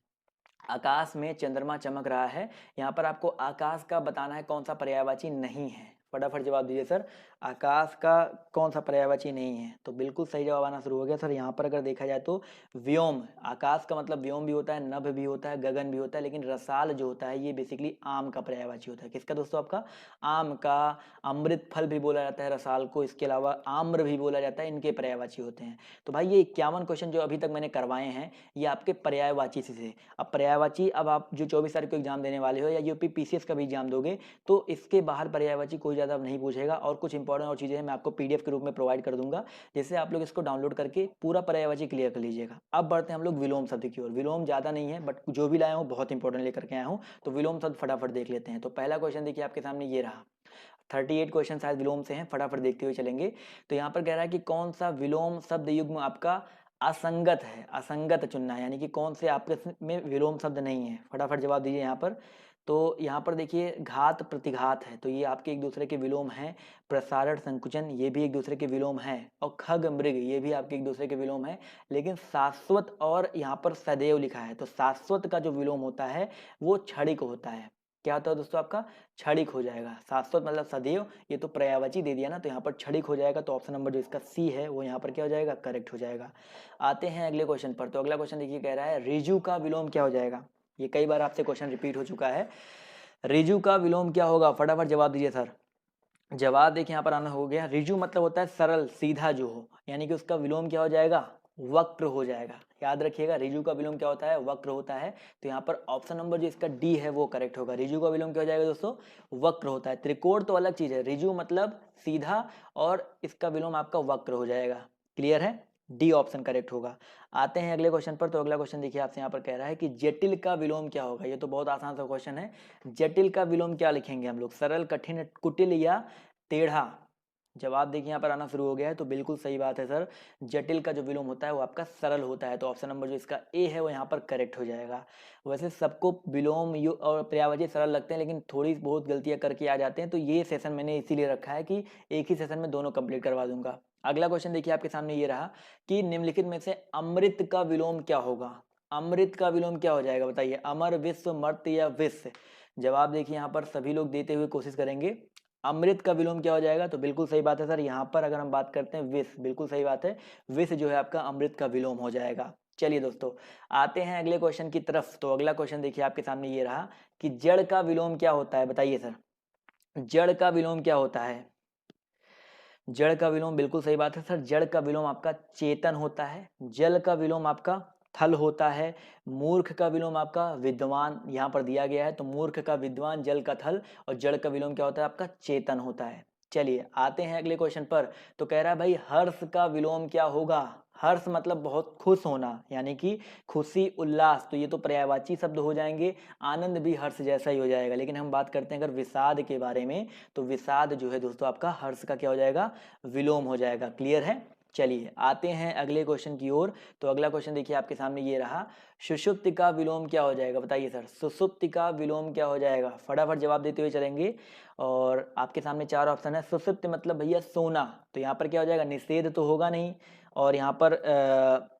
आकाश में चंद्रमा चमक रहा है, यहाँ पर आपको आकाश का बताना है कौन सा पर्यायवाची नहीं है। फटाफट जवाब दीजिए सर। आकाश का कौन सा पर्यायवाची नहीं है? तो बिल्कुल सही जवाब आना शुरू हो गया सर। यहाँ पर अगर देखा जाए तो व्योम, आकाश का मतलब व्योम भी होता है, नभ भी होता है, गगन भी होता है, लेकिन रसाल जो होता है ये बेसिकली आम का पर्यायवाची होता है। किसका दोस्तों? आपका आम का। अमृत फल भी बोला जाता है रसाल को, इसके अलावा आम्र भी बोला जाता है, इनके पर्यायवाची होते हैं। तो भाई ये 51 क्वेश्चन जो अभी तक मैंने करवाए हैं ये आपके पर्यायवाची से थे। अब पर्यायवाची, अब आप जो 24 तारीख को एग्जाम देने वाले हो या यूपी पीसीएस का भी एग्जाम दोगे तो इसके बाहर पर्यायवाची कोई ज़्यादा नहीं पूछेगा। और कुछ इंपॉर्टेंट और चीज़ें मैं आपको पीडीएफ के रूप में प्रोवाइड कर दूंगा, जिससे आप लोग इसको डाउनलोड करके पूरा पर्यायवाची क्लियर कर लीजिएगा। अब बढ़ते हैं हम लोग विलोम शब्द की ओर। विलोम ज़्यादा नहीं है, बट जो भी लाया हूँ बहुत इंपॉर्टेंट लेकर के आया हूँ। तो विलोम शब्द फटाफट देख लेते हैं। तो पहला क्वेश्चन देखिए आपके सामने ये रहा। 38 क्वेश्चन शायद विलोम से हैं, फटाफट देखते हुए चलेंगे। तो यहाँ पर कह रहा है कि कौन सा विलोम शब्द युग्म आपका असंगत है। असंगत चुनना है, यानी कि कौन से आपके में विलोम शब्द नहीं है। फटाफट जवाब दीजिए यहाँ पर। तो यहाँ पर देखिए घात प्रतिघात है, तो ये आपके एक दूसरे के विलोम हैं। प्रसारण संकुचन ये भी एक दूसरे के विलोम है। और खग मृग ये भी आपके एक दूसरे के विलोम है। लेकिन शाश्वत और यहाँ पर सदैव लिखा है, तो शाश्वत का जो विलोम होता है वो क्षणिक होता है। क्या होता है दोस्तों? आपका क्षणिक हो जाएगा। शाश्वत मतलब सदैव, ये तो पर्यायवाची दे दिया ना, तो यहाँ पर क्षणिक हो जाएगा। तो ऑप्शन नंबर जो इसका सी है वो यहाँ पर क्या हो जाएगा? करेक्ट हो जाएगा। आते हैं अगले क्वेश्चन पर। तो अगला क्वेश्चन देखिए, कह रहा है रिजु का विलोम क्या हो जाएगा। ये कई बार आपसे क्वेश्चन रिपीट हो चुका है। रिजु का विलोम क्या होगा? फटाफट जवाब दीजिए सर। जवाब देखिए यहाँ पर आना हो गया। रिजु मतलब होता है सरल, सीधा जो हो, यानी कि उसका विलोम क्या हो जाएगा? वक्र हो जाएगा। याद रखिएगा, रिजु का विलोम क्या होता है? वक्र होता है। तो यहाँ पर ऑप्शन नंबर जो इसका डी है वो करेक्ट होगा। रिजु का विलोम क्या हो जाएगा दोस्तों? वक्र होता है। त्रिकोण तो अलग चीज है, रिजु मतलब सीधा, और इसका विलोम आपका वक्र हो जाएगा। क्लियर है? डी ऑप्शन करेक्ट होगा। आते हैं अगले क्वेश्चन पर। तो अगला क्वेश्चन देखिए आपसे यहाँ पर कह रहा है कि जटिल का विलोम क्या होगा। ये तो बहुत आसान सा क्वेश्चन है। जटिल का विलोम क्या लिखेंगे हम लोग? सरल, कठिन, कुटिल या टेढ़ा? जवाब देखिए यहाँ पर आना शुरू हो गया है। तो बिल्कुल सही बात है सर। जटिल का जो विलोम होता है वो आपका सरल होता है। तो ऑप्शन नंबर जो इसका ए है वो यहाँ पर करेक्ट हो जाएगा। वैसे सबको विलोम और पर्यायवाची सरल लगते हैं, लेकिन थोड़ी बहुत गलतियां करके आ जाते हैं। तो ये सेशन मैंने इसीलिए रखा है कि एक ही सेशन में दोनों कंप्लीट करवा दूंगा। अगला क्वेश्चन देखिए आपके सामने ये रहा कि निम्नलिखित में से अमृत का विलोम क्या होगा। अमृत का विलोम क्या हो जाएगा बताइए? अमर, विश्व, मर्त या विश्व? जवाब देखिए यहाँ पर सभी लोग देते हुए कोशिश करेंगे। अमृत का विलोम क्या हो जाएगा? तो बिल्कुल सही बात है सर। यहाँ पर अगर हम बात करते हैं विष, बिल्कुल सही बात है, विष जो है आपका अमृत का विलोम हो जाएगा। चलिए दोस्तों आते हैं अगले क्वेश्चन की तरफ। तो अगला क्वेश्चन देखिए आपके सामने ये रहा कि जड़ का विलोम क्या होता है बताइए सर। जड़ का विलोम क्या होता है? जड़ का विलोम, बिल्कुल सही बात है सर, जड़ का विलोम आपका चेतन होता है। जल का विलोम आपका थल होता है। मूर्ख का विलोम आपका विद्वान यहाँ पर दिया गया है। तो मूर्ख का विद्वान, जल का थल, और जड़ का विलोम क्या होता है? आपका चेतन होता है। चलिए आते हैं अगले क्वेश्चन पर। तो कह रहा है भाई हर्ष का विलोम क्या होगा। हर्ष मतलब बहुत खुश होना, यानी कि खुशी, उल्लास। तो ये तो पर्यायवाची शब्द हो जाएंगे। आनंद भी हर्ष जैसा ही हो जाएगा। लेकिन हम बात करते हैं अगर विषाद के बारे में, तो विषाद जो है दोस्तों आपका हर्ष का क्या हो जाएगा? विलोम हो जाएगा। क्लियर है? चलिए आते हैं अगले क्वेश्चन की ओर। तो अगला क्वेश्चन देखिए आपके सामने ये रहा, सुषुप्ति का विलोम क्या हो जाएगा? बताइए सर, सुषुप्ति का विलोम क्या हो जाएगा? फटाफट जवाब देते हुए चलेंगे। और आपके सामने चार ऑप्शन है। सुषुप्ति मतलब भैया सोना, तो यहाँ पर क्या हो जाएगा? निषेध तो होगा नहीं। और यहाँ पर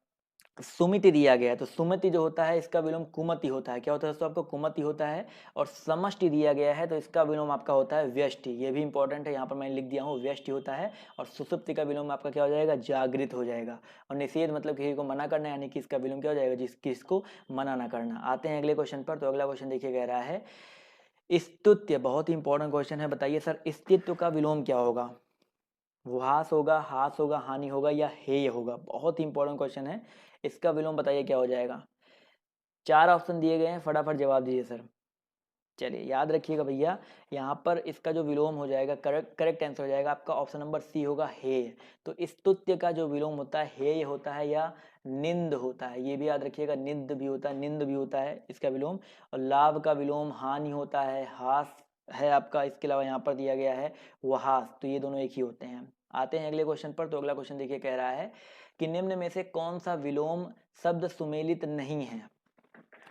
सुमिति दिया गया है, तो सुमति जो होता है इसका विलोम कुमति होता है। क्या होता है दोस्तों? आपको कुमति होता है। और समष्टि दिया गया है तो इसका विलोम आपका होता है व्यष्टि। ये भी इंपॉर्टेंट है, यहाँ पर मैंने लिख दिया हूँ, व्यष्टि होता है। और सुसुप्ति का विलोम आपका क्या हो जाएगा? जागृत हो जाएगा। और निषेध मतलब किसी को मना करना, यानी कि इसका विलोम क्या हो जाएगा? किसको मना ना करना। आते हैं अगले क्वेश्चन पर। तो अगला क्वेश्चन देखिए कह रहा है स्तुत्य, बहुत ही इंपॉर्टेंट क्वेश्चन है। बताइए सर, स्तित्व का विलोम क्या होगा? वहास होगा, हास होगा, हानि होगा या हेय होगा? बहुत ही इंपॉर्टेंट क्वेश्चन है। इसका विलोम बताइए क्या हो जाएगा? चार ऑप्शन दिए गए हैं, फटाफट जवाब दीजिए सर। चलिए याद रखिएगा भैया, यहाँ पर इसका जो विलोम हो जाएगा, करेक्ट आंसर हो जाएगा आपका ऑप्शन नंबर सी होगा, हेय। तो स्तुत्य का जो विलोम होता है हेय होता है या निंद होता है, ये भी याद रखिएगा। निंद भी होता है, निंद भी होता है इसका विलोम। और लाभ का विलोम हानि होता है, हास है आपका। इसके अलावा यहाँ पर दिया गया है वहास, तो ये दोनों एक ही होते हैं। आते हैं अगले क्वेश्चन पर। तो अगला क्वेश्चन देखिए कह रहा है कि निम्न में से कौन सा विलोम शब्द सुमेलित नहीं है?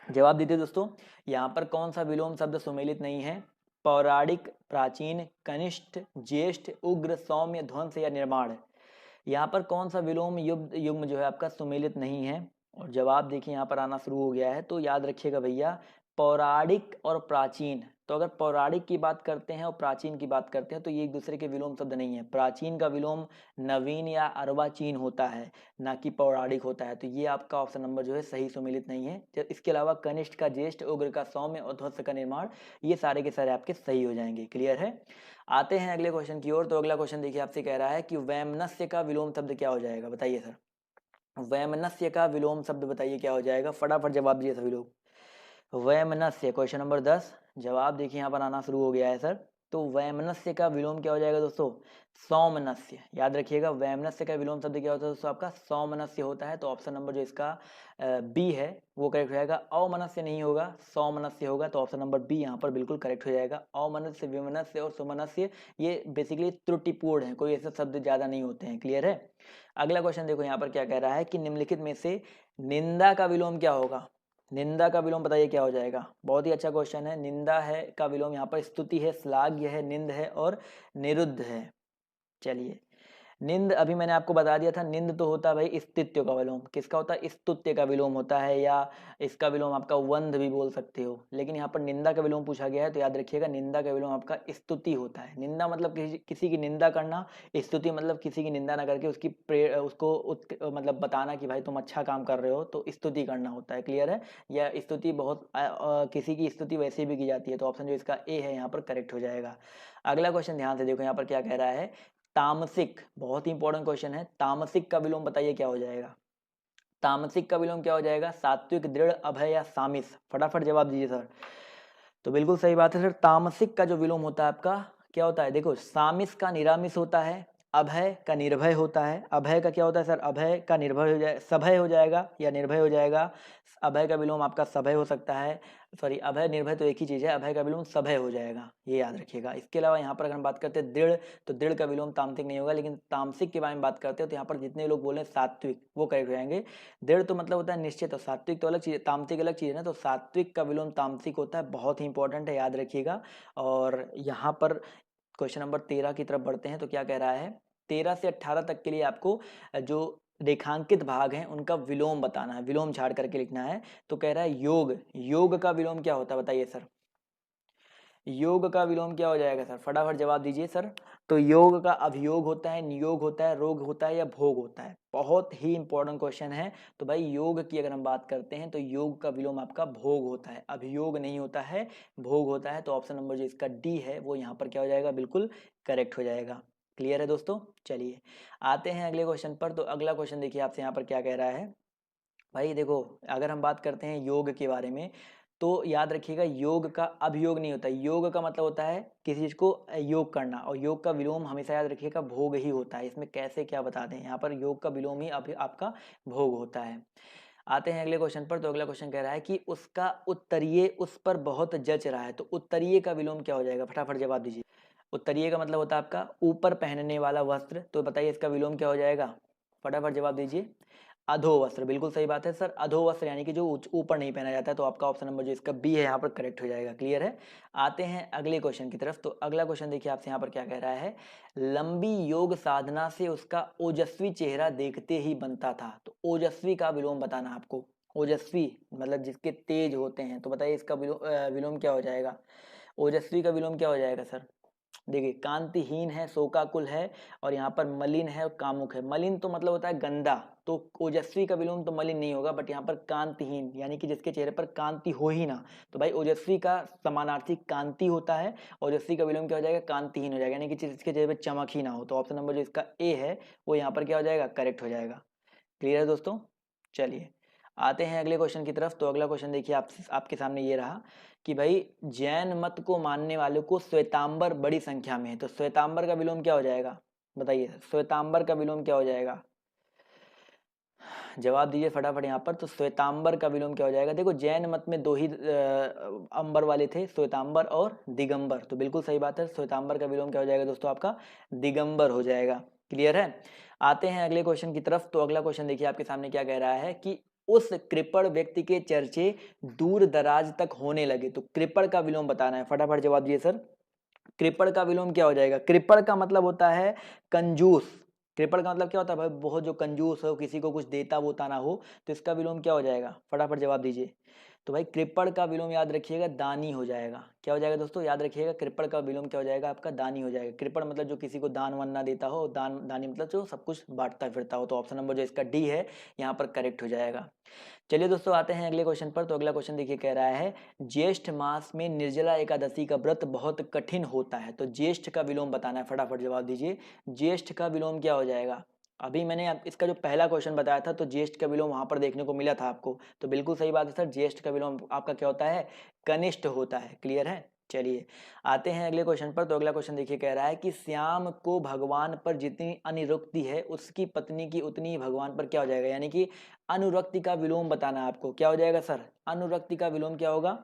जवाब दीजिए दोस्तों, यहाँ पर कौन सा विलोम शब्द सुमेलित नहीं है? पौराणिक, प्राचीन, कनिष्ठ, ज्येष्ठ, उग्र, सौम्य, ध्वंस या निर्माण। यहाँ पर कौन सा विलोम युग्म जो है आपका सुमेलित नहीं है? और जवाब देखिए यहाँ पर आना शुरू हो गया है। तो याद रखिएगा भैया, पौराणिक और प्राचीन। तो अगर पौराणिक की बात करते हैं और प्राचीन की बात करते हैं तो ये एक दूसरे के विलोम शब्द नहीं है। प्राचीन का विलोम नवीन या अर्वाचीन होता है, ना कि पौराणिक होता है। तो ये आपका ऑप्शन नंबर जो है सही सुमेलित नहीं है। इसके अलावा कनिष्ठ का ज्येष्ठ, उग्र का सौम्य और ध्वंस का निर्माण, ये सारे के सारे आपके सही हो जाएंगे। क्लियर है? आते हैं अगले क्वेश्चन की ओर। तो अगला क्वेश्चन देखिए आपसे कह रहा है कि वैमनस्य का विलोम शब्द क्या हो जाएगा? बताइए सर, वैमनस्य का विलोम शब्द बताइए क्या हो जाएगा? फटाफट जवाब दीजिए सभी लोग। वैमनस्य, क्वेश्चन नंबर 10। जवाब देखिए यहाँ पर आना शुरू हो गया है सर। तो वैमनस्य का विलोम क्या हो जाएगा दोस्तों? सौमनस्य। याद रखिएगा, वैमनस्य का विलोम शब्द क्या होता है दोस्तों? आपका सौमनस्य होता है। तो ऑप्शन नंबर जो इसका बी है वो करेक्ट हो जाएगा। अवमनस्य नहीं होगा, सौमनस्य होगा। तो ऑप्शन नंबर बी यहाँ पर बिल्कुल करेक्ट हो जाएगा। अवमनस्य, विमनस्य और सुमनस्य ये बेसिकली त्रुटिपूर्ण है, कोई ऐसे शब्द ज्यादा नहीं होते हैं। क्लियर है? अगला क्वेश्चन देखो यहाँ पर क्या कह रहा है कि निम्नलिखित में से निंदा का विलोम क्या होगा? निंदा का विलोम बताइए क्या हो जाएगा? बहुत ही अच्छा क्वेश्चन है। निंदा है का विलोम यहाँ पर स्तुति है, श्लाघ्य है, निंद है और निरुद्ध है। चलिए, निंद अभी मैंने आपको बता दिया था, निंद तो होता है भाई स्तुत्य का विलोम। किसका होता है? स्तुत्य का विलोम होता है, या इसका विलोम आपका वंद भी बोल सकते हो। लेकिन यहाँ पर निंदा का विलोम पूछा गया है तो याद रखिएगा, निंदा का विलोम आपका स्तुति होता है। निंदा मतलब किसी की निंदा करना, स्तुति मतलब किसी की निंदा ना करके उसको मतलब बताना कि भाई तुम अच्छा काम कर रहे हो, तो स्तुति करना होता है। क्लियर है? या स्तुति बहुत किसी की स्तुति वैसे भी की जाती है। तो ऑप्शन जो इसका ए है यहाँ पर करेक्ट हो जाएगा। अगला क्वेश्चन ध्यान से देखो यहाँ पर क्या कह रहा है। तामसिक, बहुत ही इंपॉर्टेंट क्वेश्चन है। तामसिक का विलोम बताइए क्या हो जाएगा? तामसिक का विलोम क्या हो जाएगा? सात्विक, दृढ़, अभय या सामिस? फटाफट जवाब दीजिए सर। तो बिल्कुल सही बात है सर। तामसिक का जो विलोम होता है आपका क्या होता है? देखो, सामिस का निरामिस होता है, अभय का निर्भय होता है। अभय का क्या होता है सर? अभय का निर्भय हो जाए, सभय हो जाएगा या निर्भय हो जाएगा। अभय का विलोम आपका सभय हो सकता है। सॉरी, अभय निर्भय तो एक ही चीज है, अभय का विलोम सभय हो जाएगा, ये याद रखिएगा। इसके अलावा यहाँ पर अगर हम बात करते हैं दृढ़, तो दृढ़ का विलोम तामसिक नहीं होगा। लेकिन तामसिक के बारे में बात करते हो तो यहाँ पर जितने लोग बोले सात्विक वो करेक्ट हो जाएंगे। दृढ़ तो मतलब होता है निश्चित, और सात्विक तो अलग चीज, तामसिक अलग चीज है ना। तो सात्विक का विलोम तामसिक होता है, बहुत ही इंपॉर्टेंट है, याद रखिएगा। और यहाँ पर क्वेश्चन नंबर 13 की तरफ बढ़ते हैं। तो क्या कह रहा है? 13 से 18 तक के लिए आपको जो रेखांकित भाग हैं उनका विलोम बताना है, विलोम झाड़ करके लिखना है। तो कह रहा है योग, योग का विलोम क्या होता है? बताइए सर, योग का विलोम क्या हो जाएगा सर? फटाफट जवाब दीजिए सर। तो योग का अभियोग होता है, नियोग होता है, रोग होता है या भोग होता है? बहुत ही इंपॉर्टेंट क्वेश्चन है। तो भाई योग की अगर हम बात करते हैं तो योग का विलोम आपका भोग होता है, अभियोग नहीं होता है, भोग होता है। तो ऑप्शन नंबर जो इसका डी है वो यहाँ पर क्या हो जाएगा? बिल्कुल करेक्ट हो जाएगा। क्लियर है दोस्तों? चलिए आते हैं अगले क्वेश्चन पर। तो अगला क्वेश्चन देखिए आपसे यहाँ पर क्या कह रहा है। भाई देखो, अगर हम बात करते हैं योग के बारे में तो याद रखिएगा, योग का अभियोग नहीं होता। योग का मतलब होता है किसी चीज को योग करना, और योग का विलोम हमेशा याद रखिएगा भोग ही होता है। इसमें कैसे क्या बता दें, यहाँ पर योग का विलोम ही आपका भोग होता है। आते हैं अगले क्वेश्चन पर। तो अगला क्वेश्चन कह रहा है कि उसका उत्तरीय उस पर बहुत जच रहा है। तो उत्तरीय का विलोम क्या हो जाएगा? फटाफट जवाब दीजिए। उत्तरीय का मतलब होता है आपका ऊपर पहनने वाला वस्त्र। तो बताइए इसका विलोम क्या हो जाएगा? फटाफट जवाब दीजिए। अधोवस्त्र, बिल्कुल सही बात है सर। अधोवस्त्र यानी कि जो ऊपर नहीं पहना जाता है, तो आपका ऑप्शन नंबर जो इसका बी है यहाँ पर करेक्ट हो जाएगा। क्लियर है। आते हैं अगले क्वेश्चन की तरफ। तो अगला क्वेश्चन देखिए आपसे यहाँ पर क्या कह रहा है। लंबी योग साधना से उसका ओजस्वी चेहरा देखते ही बनता था। तो ओजस्वी का विलोम बताना आपको। ओजस्वी मतलब जिसके तेज होते हैं, तो बताइए इसका विलोम क्या हो जाएगा। ओजस्वी का विलोम क्या हो जाएगा सर। देखिए कांतिहीन है, शोकाकुल है, और यहाँ पर मलिन है और कामुक है। मलिन तो मतलब होता है गंदा, तो ओजस्वी का विलोम तो मलिन नहीं होगा, बट यहाँ पर कांतिहीन यानी कि जिसके चेहरे पर कांति हो ही ना, तो भाई ओजस्वी का समानार्थी कांति होता है। ओजस्वी का विलोम क्या हो जाएगा, कांतिहीन हो जाएगा, यानी कि जिसके चेहरे पर चमक ही ना हो। तो ऑप्शन नंबर जो इसका ए है वो यहाँ पर क्या हो जाएगा, करेक्ट हो जाएगा। क्लियर है दोस्तों। चलिए आते हैं अगले क्वेश्चन की तरफ। तो अगला क्वेश्चन देखिए आपके सामने ये रहा कि भाई जैन मत को मानने वालों को श्वेतांबर बड़ी संख्या में है। तो श्वेतांबर का विलोम क्या हो जाएगा, बताइए। श्वेतांबर का विलोम क्या हो जाएगा, जवाब दीजिए फटाफट यहाँ पर। तो श्वेतांबर का विलोम क्या हो जाएगा। देखो जैन मत में दो ही अंबर वाले थे, श्वेतांबर और दिगंबर। तो बिल्कुल सही बात है, श्वेतांबर का विलोम क्या हो जाएगा दोस्तों, आपका दिगंबर हो जाएगा। क्लियर है। आते हैं अगले क्वेश्चन की तरफ। तो अगला क्वेश्चन देखिए आपके सामने क्या कह रहा है कि उस कृपण व्यक्ति के चर्चे दूर दराज तक होने लगे। तो कृपण का विलोम बताना है, फटाफट जवाब दिए सर। कृपण का विलोम क्या हो जाएगा। कृपण का मतलब होता है कंजूस। कृपण का मतलब क्या होता है भाई, बहुत जो कंजूस हो, किसी को कुछ देता वोता ना हो। तो इसका विलोम क्या हो जाएगा, फटाफट जवाब दीजिए। तो भाई कृपण का विलोम याद रखिएगा, दानी हो जाएगा। क्या हो जाएगा दोस्तों, याद रखिएगा, कृपण का विलोम क्या हो जाएगा आपका, दानी हो जाएगा। कृपण मतलब जो किसी को दान वान ना देता हो, दानी मतलब जो सब कुछ बांटता फिरता हो। तो ऑप्शन नंबर जो इसका डी है यहाँ पर करेक्ट हो जाएगा। चलिए दोस्तों आते हैं अगले क्वेश्चन पर। तो अगला क्वेश्चन देखिए कह रहा है ज्येष्ठ मास में निर्जला एकादशी का व्रत बहुत कठिन होता है। तो ज्येष्ठ का विलोम बताना है, फटाफट जवाब दीजिए। ज्येष्ठ का विलोम क्या हो जाएगा। अभी मैंने इसका जो पहला क्वेश्चन बताया था, तो ज्येष्ठ का विलोम वहां पर देखने को मिला था आपको। तो बिल्कुल सही बात है सर, ज्येष्ठ का विलोम आपका क्या होता है, कनिष्ठ होता है। क्लियर है। चलिए आते हैं अगले क्वेश्चन पर। तो अगला क्वेश्चन देखिए कह रहा है कि श्याम को भगवान पर जितनी अनुरक्ति है, उसकी पत्नी की उतनी ही भगवान पर क्या हो जाएगा, यानी कि अनुरक्ति का विलोम बताना है आपको। क्या हो जाएगा सर, अनुरक्ति का विलोम क्या होगा।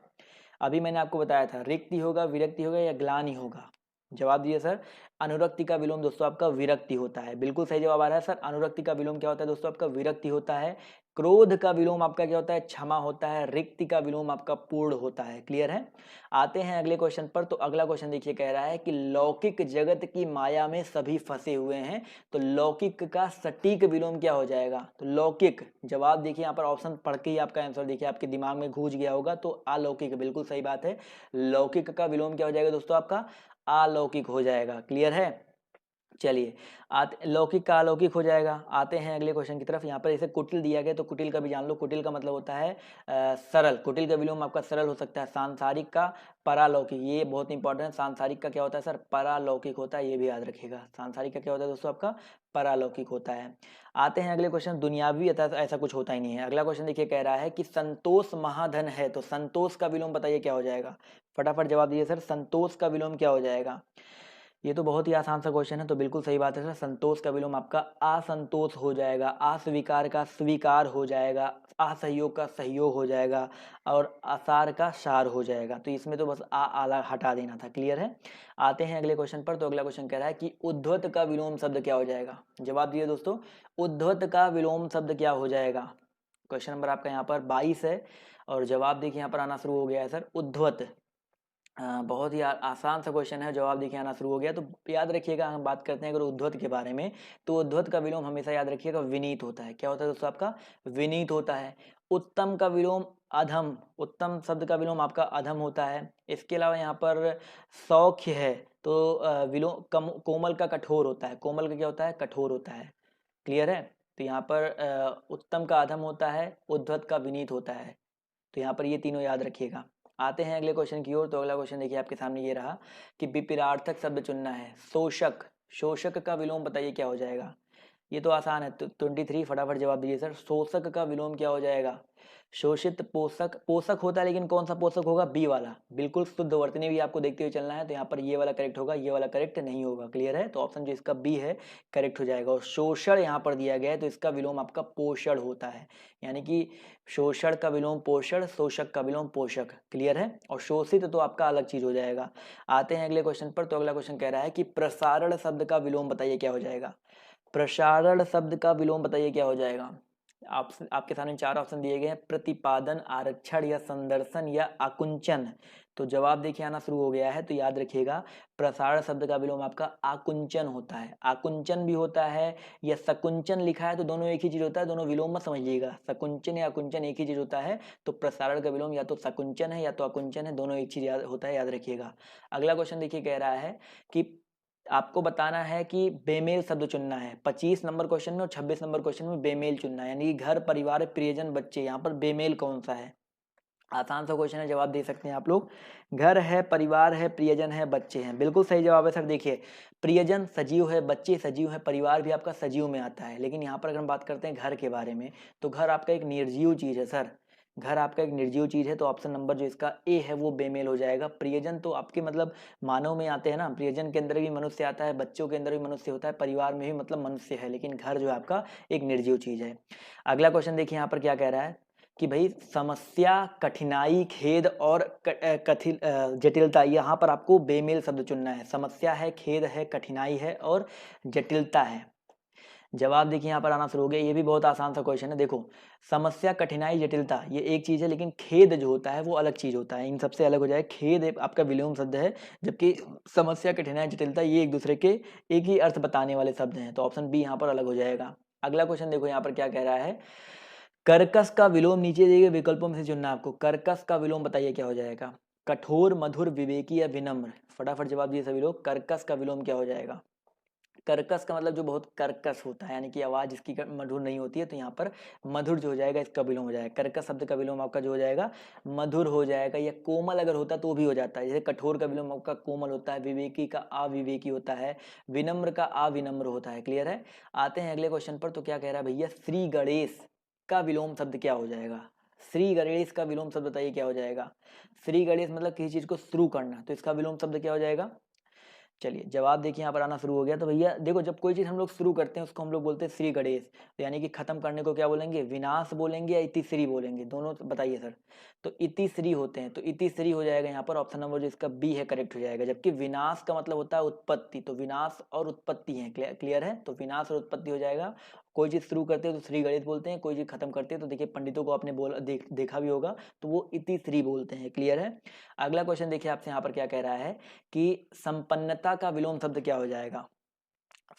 अभी मैंने आपको बताया था, रिक्ति होगा, विरक्ति होगा, या ग्लानि होगा। जवाब दिए सर। अनुरक्ति का विलोम दोस्तों आपका विरक्ति होता है। बिल्कुल सही जवाब आ रहा है सर। अनुरक्ति का विलोम क्या होता है दोस्तों, आपका विरक्ति होता है। क्रोध का विलोम आपका क्या होता है, क्षमा होता है। रिक्ति का विलोम आपका पूर्ण होता है। क्लियर है। आते हैं अगले क्वेश्चन पर। तो अगला क्वेश्चन देखिए कह रहा है कि लौकिक जगत की माया में सभी फंसे हुए हैं। तो लौकिक का सटीक विलोम क्या हो जाएगा। तो लौकिक, जवाब देखिए यहाँ पर ऑप्शन पढ़ के ही आपका आंसर देखिए आपके दिमाग में घुस गया होगा। तो अलौकिक, बिल्कुल सही बात है। लौकिक का विलोम क्या हो जाएगा दोस्तों, आपका अलौकिक हो जाएगा। क्लियर है। चलिए लौकिक का अलौकिक हो जाएगा। आते हैं अगले क्वेश्चन की तरफ। यहाँ पर इसे कुटिल दिया गया, तो कुटिल का भी जान लो। कुटिल का मतलब होता है सरल। कुटिल का विलोम आपका सरल हो सकता है। सांसारिक का परालौकिक, ये बहुत इंपॉर्टेंट है। सांसारिक का क्या होता है सर, परालौकिक होता है, ये भी याद रखिएगा। सांसारिक का क्या होता है दोस्तों, आपका परालौकिक होता है। आते हैं अगले क्वेश्चन। दुनियावी ऐसा कुछ होता ही नहीं है। अगला क्वेश्चन देखिए कह रहा है कि संतोष महाधन है। तो संतोष का विलोम बताइए क्या हो जाएगा, फटाफट जवाब दीजिए सर। संतोष का विलोम क्या हो जाएगा। ये तो बहुत ही आसान सा क्वेश्चन है। तो बिल्कुल सही बात है सर, संतोष का विलोम आपका असंतोष हो जाएगा। अस्वीकार का स्वीकार हो जाएगा। असहयोग का सहयोग हो जाएगा, और आसार का सार हो जाएगा। तो इसमें तो बस आला हटा देना था। क्लियर है। आते हैं अगले क्वेश्चन पर। तो अगला क्वेश्चन कह रहा है कि उद्धत का विलोम शब्द क्या हो जाएगा। जवाब दिए दोस्तों। उद्धत का विलोम शब्द क्या हो जाएगा। क्वेश्चन नंबर आपका यहाँ पर 22 है, और जवाब देखिए यहाँ पर आना शुरू हो गया है सर, उद्धत। बहुत ही आसान सा क्वेश्चन है, जवाब देखिए आना शुरू हो गया। तो याद रखिएगा, हम बात करते हैं अगर उद्धत के बारे में, तो उद्धत का विलोम हमेशा याद रखिएगा विनीत होता है। क्या होता है दोस्तों, आपका विनीत होता है। उत्तम का विलोम अधम, उत्तम शब्द का विलोम आपका अधम होता है। इसके अलावा यहाँ पर सौख्य है, तो विलोम कोमल का कठोर होता है। कोमल का क्या होता है, कठोर होता है। क्लियर है। तो यहाँ पर उत्तम का अधम होता है, उद्धत का विनीत होता है। तो यहाँ पर ये तीनों याद रखिएगा। आते हैं अगले क्वेश्चन की ओर। तो अगला क्वेश्चन देखिए आपके सामने ये रहा कि विपरीतार्थक शब्द चुनना है। शोषक, शोषक का विलोम बताइए क्या हो जाएगा। ये तो आसान है। 23 फटाफट जवाब दीजिए सर। शोषक का विलोम क्या हो जाएगा। शोषित पोषक, पोषक होता है लेकिन कौन सा पोषक होगा, बी वाला। बिल्कुल शुद्ध वर्तनी भी आपको देखते हुए चलना है। तो यहाँ पर ये वाला करेक्ट होगा, ये वाला करेक्ट नहीं होगा। क्लियर है। तो ऑप्शन जो इसका बी है करेक्ट हो जाएगा। और शोषण यहाँ पर दिया गया है, तो इसका विलोम आपका पोषण होता है। यानी कि शोषण का विलोम पोषण, शोषक का विलोम पोषक। क्लियर है। और शोषित तो आपका अलग चीज हो जाएगा। आते हैं अगले क्वेश्चन पर। तो अगला क्वेश्चन कह रहा है कि प्रसारण शब्द का विलोम बताइए क्या हो जाएगा। प्रसारण शब्द का विलोम बताइए क्या हो जाएगा। आपके सामने 4 ऑप्शन दिए गए हैं, प्रतिपादन, आरक्षण या संदर्शन या आकुंचन। तो जवाब देखिए आना शुरू हो गया है, तो याद रखिएगा प्रसारण शब्द का विलोम आपका आकुंचन होता है। आकुंचन भी होता है या सकुंचन लिखा है तो दोनों एक ही चीज होता है, दोनों विलोम मत समझिएगा। सकुंचन या आकुंचन एक ही चीज होता है, तो प्रसारण का विलोम या तो सकुंचन है या तो आकुंचन है, दोनों एक चीज होता है, याद रखिएगा। अगला क्वेश्चन देखिए कह रहा है कि आपको बताना है कि बेमेल शब्द चुनना है। 25 नंबर क्वेश्चन में और 26 नंबर क्वेश्चन में बेमेल चुनना है, यानी कि घर, परिवार, प्रियजन, बच्चे, यहाँ पर बेमेल कौन सा है। आसान सा क्वेश्चन है, जवाब दे सकते हैं आप लोग। घर है, परिवार है, प्रियजन है, बच्चे हैं, बिल्कुल सही जवाब है सर। देखिए प्रियजन सजीव है, बच्चे सजीव है, परिवार भी आपका सजीव में आता है, लेकिन यहाँ पर अगर हम बात करते हैं घर के बारे में, तो घर आपका एक निर्जीव चीज है सर। घर आपका एक निर्जीव चीज है, तो ऑप्शन नंबर जो इसका ए है वो बेमेल हो जाएगा। प्रियजन तो आपके मतलब मानव में आते हैं ना, प्रियजन के अंदर भी मनुष्य आता है, बच्चों के अंदर भी मनुष्य होता है, परिवार में भी मतलब मनुष्य है, लेकिन घर जो है आपका एक निर्जीव चीज है। अगला क्वेश्चन देखिए यहाँ पर क्या कह रहा है कि भाई समस्या, कठिनाई, खेद और जटिलता, यहाँ पर आपको बेमेल शब्द चुनना है। समस्या है, खेद है, कठिनाई है और जटिलता है। जवाब देखिए यहाँ पर आना शुरू हो गया। ये भी बहुत आसान सा क्वेश्चन है। देखो समस्या, कठिनाई, जटिलता ये एक चीज है, लेकिन खेद जो होता है वो अलग चीज होता है। इन सबसे अलग हो जाए, खेद आपका विलोम शब्द है, जबकि समस्या, कठिनाई, जटिलता ये एक दूसरे के एक ही अर्थ बताने वाले शब्द हैं, तो ऑप्शन बी यहाँ पर अलग हो जाएगा। अगला क्वेश्चन देखो यहाँ पर क्या कह रहा है, कर्कश का विलोम नीचे दिए गए विकल्पों में से चुनना है आपको। कर्कश का विलोम बताइए क्या हो जाएगा। कठोर, मधुर, विवेकी या विनम्र। फटाफट जवाब दिए सभी लोग, कर्कश का विलोम क्या हो जाएगा। कर्कश का मतलब जो बहुत कर्कश होता है, यानी कि आवाज इसकी मधुर नहीं होती है, तो यहाँ पर मधुर जो हो जाएगा इसका विलोम हो जाएगा। कर्कश शब्द का विलोम आपका जो हो जाएगा मधुर हो जाएगा, या कोमल अगर होता तो भी हो जाता है। जैसे कठोर का विलोम आपका कोमल होता है, विवेकी का अविवेकी होता है, विनम्र का अविनम्र होता है। क्लियर है। आते हैं अगले क्वेश्चन पर। तो क्या कह रहा है भैया, श्री गणेश का विलोम शब्द क्या हो जाएगा। श्री गणेश का विलोम शब्द बताइए क्या हो जाएगा। श्री गणेश मतलब किसी चीज को शुरू करना, तो इसका विलोम शब्द क्या हो जाएगा। चलिए जवाब देखिए यहाँ पर आना शुरू हो गया। तो भैया देखो, जब कोई चीज़ हम लोग शुरू करते हैं उसको हम लोग बोलते हैं श्री गणेश, तो यानी कि खत्म करने को क्या बोलेंगे, विनाश बोलेंगे या इतिश्री बोलेंगे, दोनों बताइए सर। तो इतिश्री होते हैं, तो इतिश्री हो जाएगा यहाँ पर, ऑप्शन नंबर जो इसका बी है करेक्ट हो जाएगा। जबकि विनाश का मतलब होता है उत्पत्ति, तो विनाश और उत्पत्ति है। क्लियर है, तो विनाश और उत्पत्ति हो जाएगा। कोई चीज़ शुरू करते हैं तो श्री गणेश बोलते हैं, कोई चीज़ खत्म करते हैं तो देखिए पंडितों को आपने देखा भी होगा, तो वो इतिश्री बोलते हैं। क्लियर है। अगला क्वेश्चन देखिए आपसे यहाँ पर क्या कह रहा है कि संपन्नता का विलोम शब्द क्या हो जाएगा।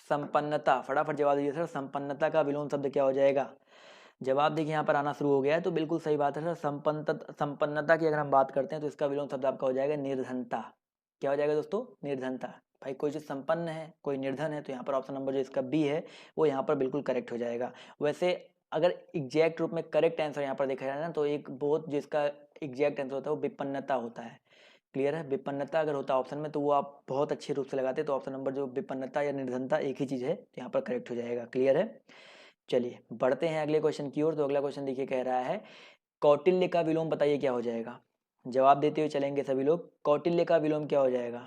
संपन्नता, फटाफट जवाब दीजिए सर, संपन्नता का विलोम शब्द क्या हो जाएगा। जवाब देखिए यहाँ पर आना शुरू हो गया है, तो बिल्कुल सही बात है सर। संपन्नता की अगर हम बात करते हैं तो इसका विलोम शब्द आपका हो जाएगा निर्धनता। क्या हो जाएगा दोस्तों, निर्धनता। भाई कोई चीज संपन्न है, कोई निर्धन है, तो यहाँ पर ऑप्शन नंबर जो इसका बी है वो यहाँ पर बिल्कुल करेक्ट हो जाएगा। वैसे अगर एग्जैक्ट रूप में करेक्ट आंसर यहाँ पर देखा जाए ना, तो एक बहुत जिसका एग्जैक्ट आंसर होता है वो विपन्नता होता है। क्लियर है। विपन्नता अगर होता है ऑप्शन में तो वो आप बहुत अच्छे रूप से लगाते, तो ऑप्शन नंबर जो विपन्नता या निर्धनता एक ही चीज है, तो यहाँ पर करेक्ट हो जाएगा। क्लियर है। चलिए बढ़ते हैं अगले क्वेश्चन की ओर। तो अगला क्वेश्चन देखिए कह रहा है, कौटिल्य का विलोम बताइए क्या हो जाएगा। जवाब देते हुए चलेंगे सभी लोग, कौटिल्य का विलोम क्या हो जाएगा।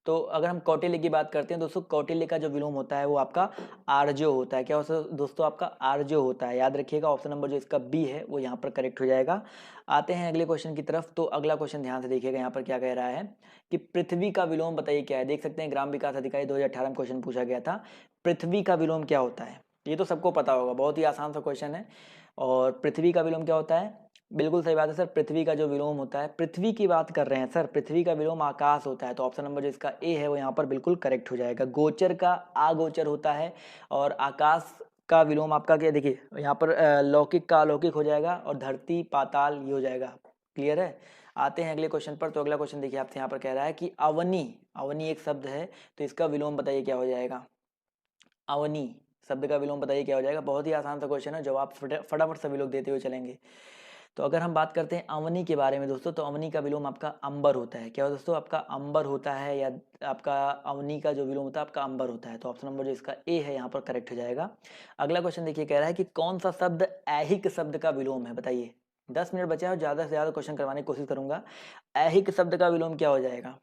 तो अगर हम कौटिल्य की बात करते हैं दोस्तों, कौटिल्य का जो विलोम होता है वो आपका आर्जो होता है। क्या होता है दोस्तों, आपका आर्जो होता है। याद रखिएगा, ऑप्शन नंबर जो इसका बी है वो यहाँ पर करेक्ट हो जाएगा। आते हैं अगले क्वेश्चन की तरफ। तो अगला क्वेश्चन ध्यान से देखिएगा, यहाँ पर क्या कह रहा है कि पृथ्वी का विलोम बताइए क्या है। देख सकते हैं ग्राम विकास अधिकारी 2018 में क्वेश्चन पूछा गया था, पृथ्वी का विलोम क्या होता है। ये तो सबको पता होगा, बहुत ही आसान सा क्वेश्चन है। और पृथ्वी का विलोम क्या होता है, बिल्कुल सही बात है सर। पृथ्वी का जो विलोम होता है, पृथ्वी की बात कर रहे हैं सर, पृथ्वी का विलोम आकाश होता है, तो ऑप्शन नंबर जो इसका ए है वो यहाँ पर बिल्कुल करेक्ट हो जाएगा। गोचर का अगोचर होता है, और आकाश का विलोम आपका क्या, देखिए यहाँ पर लौकिक का अलौकिक हो जाएगा, और धरती पाताल ये हो जाएगा। क्लियर है। आते हैं अगले क्वेश्चन पर। तो अगला क्वेश्चन देखिए आपसे यहाँ पर कह रहा है कि अवनी, अवनी एक शब्द है, तो इसका विलोम बताइए क्या हो जाएगा। अवनी शब्द का विलोम बताइए क्या हो जाएगा। बहुत ही आसान सा क्वेश्चन है, जवाब फटाफट सभी लोग देते हुए चलेंगे। तो अगर हम बात करते हैं अवनी के बारे में दोस्तों, तो अवनी का विलोम आपका अंबर होता है। क्या दोस्तों, आपका अंबर होता है, या आपका अवनी का जो विलोम होता है आपका अंबर होता है, तो ऑप्शन नंबर जो इसका ए है यहाँ पर करेक्ट हो जाएगा। अगला क्वेश्चन देखिए कह रहा है कि कौन सा शब्द ऐहिक शब्द का विलोम है, बताइए। 10 मिनट बचे हैं और ज़्यादा से ज़्यादा क्वेश्चन करवाने की कोशिश करूंगा। ऐहिक शब्द का विलोम क्या हो जाएगा।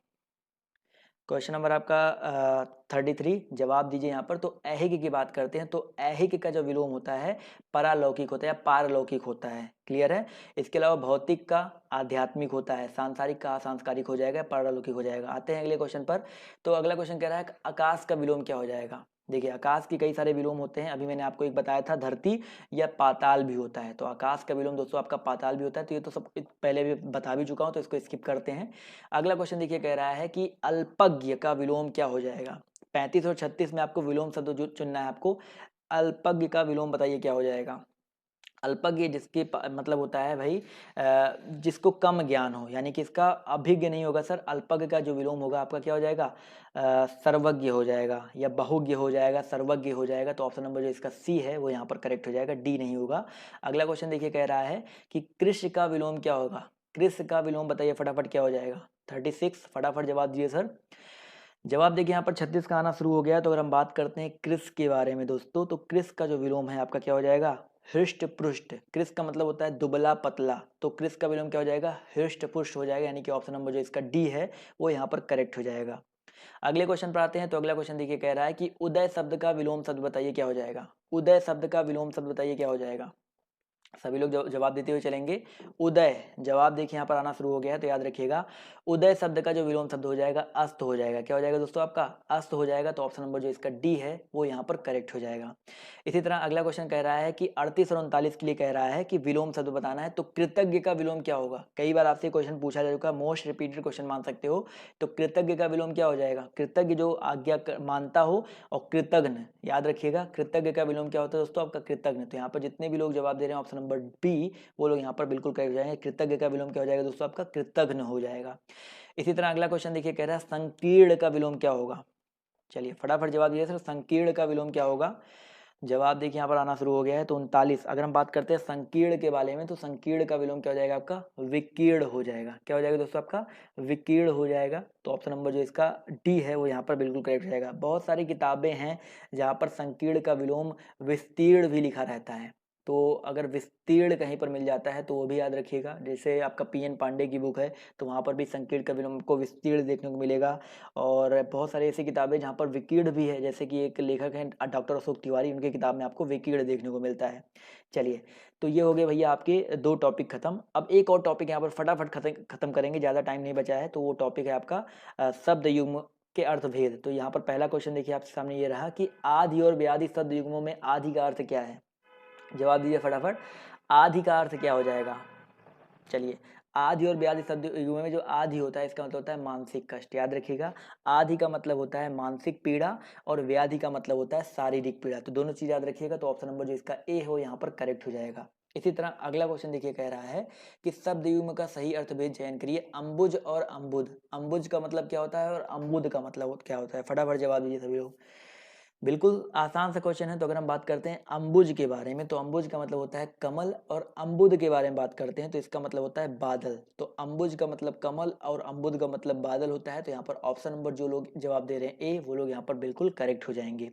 क्वेश्चन नंबर आपका 33, जवाब दीजिए यहाँ पर। तो ऐहिक की बात करते हैं, तो ऐहिक का जो विलोम होता है परालौकिक होता है या पारलौकिक होता है। क्लियर है। इसके अलावा भौतिक का आध्यात्मिक होता है, सांसारिक का सांस्कारिक हो जाएगा, पारलौकिक हो जाएगा। आते हैं अगले क्वेश्चन पर। तो अगला क्वेश्चन कह रहा है आकाश का विलोम क्या हो जाएगा। देखिए आकाश के कई सारे विलोम होते हैं, अभी मैंने आपको एक बताया था धरती या पाताल भी होता है, तो आकाश का विलोम दोस्तों आपका पाताल भी होता है, तो ये तो सब पहले भी बता भी चुका हूँ, तो इसको स्किप करते हैं। अगला क्वेश्चन देखिए कह रहा है कि अल्पज्ञ का विलोम क्या हो जाएगा। 35 और 36 में आपको विलोम शब्द जो चुनना है आपको। अल्पज्ञ का विलोम बताइए क्या हो जाएगा। अल्पज्ञ जिसके मतलब होता है भाई जिसको कम ज्ञान हो, यानी कि इसका अभिज्ञ नहीं होगा सर। अल्पज्ञ का जो विलोम होगा आपका क्या हो जाएगा, सर्वज्ञ हो जाएगा या बहुज्ञ हो जाएगा, सर्वज्ञ हो जाएगा। तो ऑप्शन नंबर जो इसका सी है वो यहाँ पर करेक्ट हो जाएगा, डी नहीं होगा। अगला क्वेश्चन देखिए कह रहा है कि कृष्ण का विलोम क्या होगा। कृष्ण का विलोम बताइए फटाफट क्या हो जाएगा। 36 फटाफट जवाब दीजिए सर। जवाब देखिए यहाँ पर 36 का आना शुरू हो गया। तो अगर हम बात करते हैं क्रिस के बारे में दोस्तों, तो क्रिस का जो विलोम है आपका क्या हो जाएगा, हृष्ट पृष्ठ। क्रिस का मतलब होता है दुबला पतला, तो क्रिस का विलोम क्या हो जाएगा, हृष्ट पुष्ट हो जाएगा, यानी कि ऑप्शन नंबर जो इसका डी है वो यहाँ पर करेक्ट हो जाएगा। अगले क्वेश्चन पर आते हैं। तो अगला क्वेश्चन देखिए कह रहा है कि उदय शब्द का विलोम शब्द बताइए क्या हो जाएगा। उदय शब्द का विलोम शब्द बताइए क्या हो जाएगा। सभी लोग जवाब देते हुए चलेंगे। उदय, जवाब देखिए यहाँ पर आना शुरू हो गया है, तो याद रखिएगा उदय शब्द का जो विलोम शब्द हो जाएगा अस्त हो जाएगा। क्या हो जाएगा दोस्तों आपका, अस्त हो जाएगा। तो ऑप्शन नंबर जो इसका डी है वो यहाँ पर करेक्ट हो जाएगा। इसी तरह अगला क्वेश्चन कह रहा है कि 38 और 39 के लिए कह रहा है कि विलोम शब्द बताना है। तो कृतज्ञ का विलोम क्या होगा। कई बार आपसे क्वेश्चन पूछा जा चुका, मोस्ट रिपीटेड क्वेश्चन मान सकते हो। तो कृतज्ञ का विलोम क्या हो जाएगा, कृतज्ञ जो आज्ञा मानता हो, और कृतज्ञ याद रखिएगा। कृतज्ञ का विलोम क्या होता है दोस्तों आपका, कृतज्ञ। तो यहाँ पर जितने भी लोग जवाब दे रहे हैं ऑप्शन नंबर बी, वो लोग यहाँ पर बिल्कुल करेक्ट हो जाएंगे। कृतज्ञ का विलोम क्या हो जाएगा दोस्तों आपका, कृतज्ञ हो जाएगा। इसी तरह अगला क्वेश्चन देखिए कह रहा है संकीर्ण का विलोम क्या होगा। चलिए फटाफट जवाब दीजिए सर, संकीर्ण का विलोम क्या होगा। जवाब देखिए यहाँ पर आना शुरू हो गया है। तो 39 अगर हम बात करते हैं संकीर्ण के बारे में, तो संकीर्ण का विलोम क्या हो जाएगा आपका, विकीर्ण हो जाएगा। क्या हो जाएगा दोस्तों आपका, विकीर्ण हो जाएगा। तो ऑप्शन नंबर जो इसका डी है वो यहाँ पर बिल्कुल करेक्ट हो जाएगा। बहुत सारी किताबें हैं जहाँ पर संकीर्ण का विलोम विस्तीर्ण भी लिखा रहता है, तो अगर विस्तीर्ण कहीं पर मिल जाता है तो वो भी याद रखिएगा। जैसे आपका पीएन पांडे की बुक है, तो वहाँ पर भी संकीर्ण का विलोम को विस्तीर्ण देखने को मिलेगा। और बहुत सारी ऐसी किताबें जहाँ पर विकीर्ण भी है, जैसे कि एक लेखक हैं डॉक्टर अशोक तिवारी, उनकी किताब में आपको विकीर्ण देखने को मिलता है। चलिए, तो ये हो गए भैया आपके 2 टॉपिक खत्म। अब एक और टॉपिक यहाँ पर फटाफट खत्म करेंगे, ज़्यादा टाइम नहीं बचा है। तो वो टॉपिक है आपका शब्द युग्म के अर्थभेद। तो यहाँ पर पहला क्वेश्चन देखिए आपके सामने ये रहा कि आदि और व्याधि शब्द युग्मों में आदि का अर्थ क्या है। जवाब दीजिए फटाफट, आदि का अर्थ क्या हो जाएगा। चलिए, आदि और व्याधि शब्द युग्म में जो आदि होता है इसका मतलब होता है मानसिक कष्ट। याद रखिएगा, आदि का मतलब होता है मानसिक पीड़ा और व्याधि का मतलब होता है शारीरिक पीड़ा। तो दोनों चीज याद रखिएगा। तो ऑप्शन नंबर जो इसका ए हो यहाँ पर करेक्ट हो जाएगा। इसी तरह अगला क्वेश्चन देखिए कह रहा है कि शब्द युग्म का सही अर्थभेद चयन करिए। अंबुज और अम्बुद, अंबुज का मतलब क्या होता है और अम्बुद का मतलब क्या होता है, फटाफट जवाब दीजिए सभी लोग। बिल्कुल आसान सा क्वेश्चन है। तो अगर हम बात करते हैं अम्बुज के बारे में, तो अम्बुज का मतलब होता है कमल, और अम्बुद के बारे में बात करते हैं तो इसका मतलब होता है बादल। तो अम्बुज का मतलब कमल और अम्बुद का मतलब बादल होता है। तो यहाँ पर ऑप्शन नंबर जो लोग जवाब दे रहे हैं ए, वो लोग यहाँ पर बिल्कुल करेक्ट हो जाएंगे।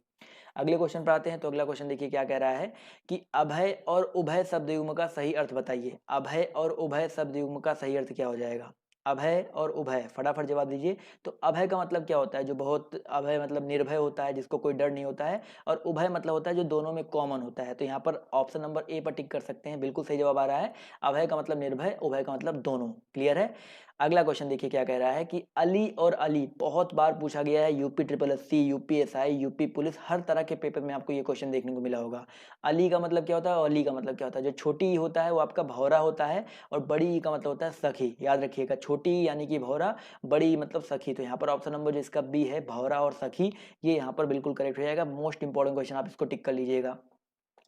अगले क्वेश्चन पर आते हैं। तो अगला क्वेश्चन देखिए क्या कह रहा है कि अभय और उभय शब्द युग्म का सही अर्थ बताइए। अभय और उभय शब्द युग्म का सही अर्थ क्या हो जाएगा। अभय और उभय, फटाफट जवाब दीजिए। तो अभय का मतलब क्या होता है, जो बहुत, अभय मतलब निर्भय होता है, जिसको कोई डर नहीं होता है। और उभय मतलब होता है जो दोनों में कॉमन होता है। तो यहाँ पर ऑप्शन नंबर ए पर टिक कर सकते हैं, बिल्कुल सही जवाब आ रहा है। अभय का मतलब निर्भय, उभय का मतलब दोनों। क्लियर है। अगला क्वेश्चन देखिए क्या कह रहा है कि अली और अली बहुत बार पूछा गया है। UP triple SC, UPSI, UP police, हर तरह के पेपर में आपको ये क्वेश्चन देखने को मिला होगा। अली का मतलब क्या होता है और अली का मतलब क्या होता है। जो छोटी होता है वो आपका भौरा होता है, और बड़ी का मतलब होता है सखी। याद रखिएगा, छोटी यानी कि भौरा, बड़ी मतलब सखी। तो यहाँ पर ऑप्शन नंबर जो इसका बी है, भौरा और सखी, ये यहाँ पर बिल्कुल करेक्ट हो जाएगा। मोस्ट इंपॉर्टेंट क्वेश्चन, आप इसको टिक कर लीजिएगा।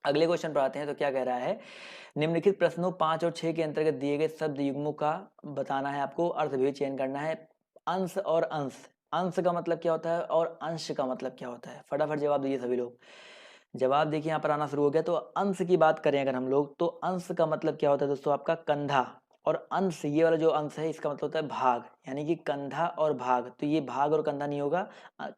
अगले क्वेश्चन पर आते हैं। तो क्या कह रहा है, निम्नलिखित प्रश्नों 5 और 6 के अंतर्गत दिए गए शब्द युग्मों का बताना है, आपको अर्थभेद चयन करना है। अंश और अंश, अंश का मतलब क्या होता है और अंश का मतलब क्या होता है, फटाफट जवाब दीजिए सभी लोग। जवाब देखिए यहाँ पर आना शुरू हो गया। तो अंश की बात करें अगर हम लोग, तो अंश का मतलब क्या होता है दोस्तों आपका कंधा। और अंश, ये वाला जो अंश है इसका मतलब होता है भाग, यानी कि कंधा और भाग। तो ये भाग और कंधा नहीं होगा,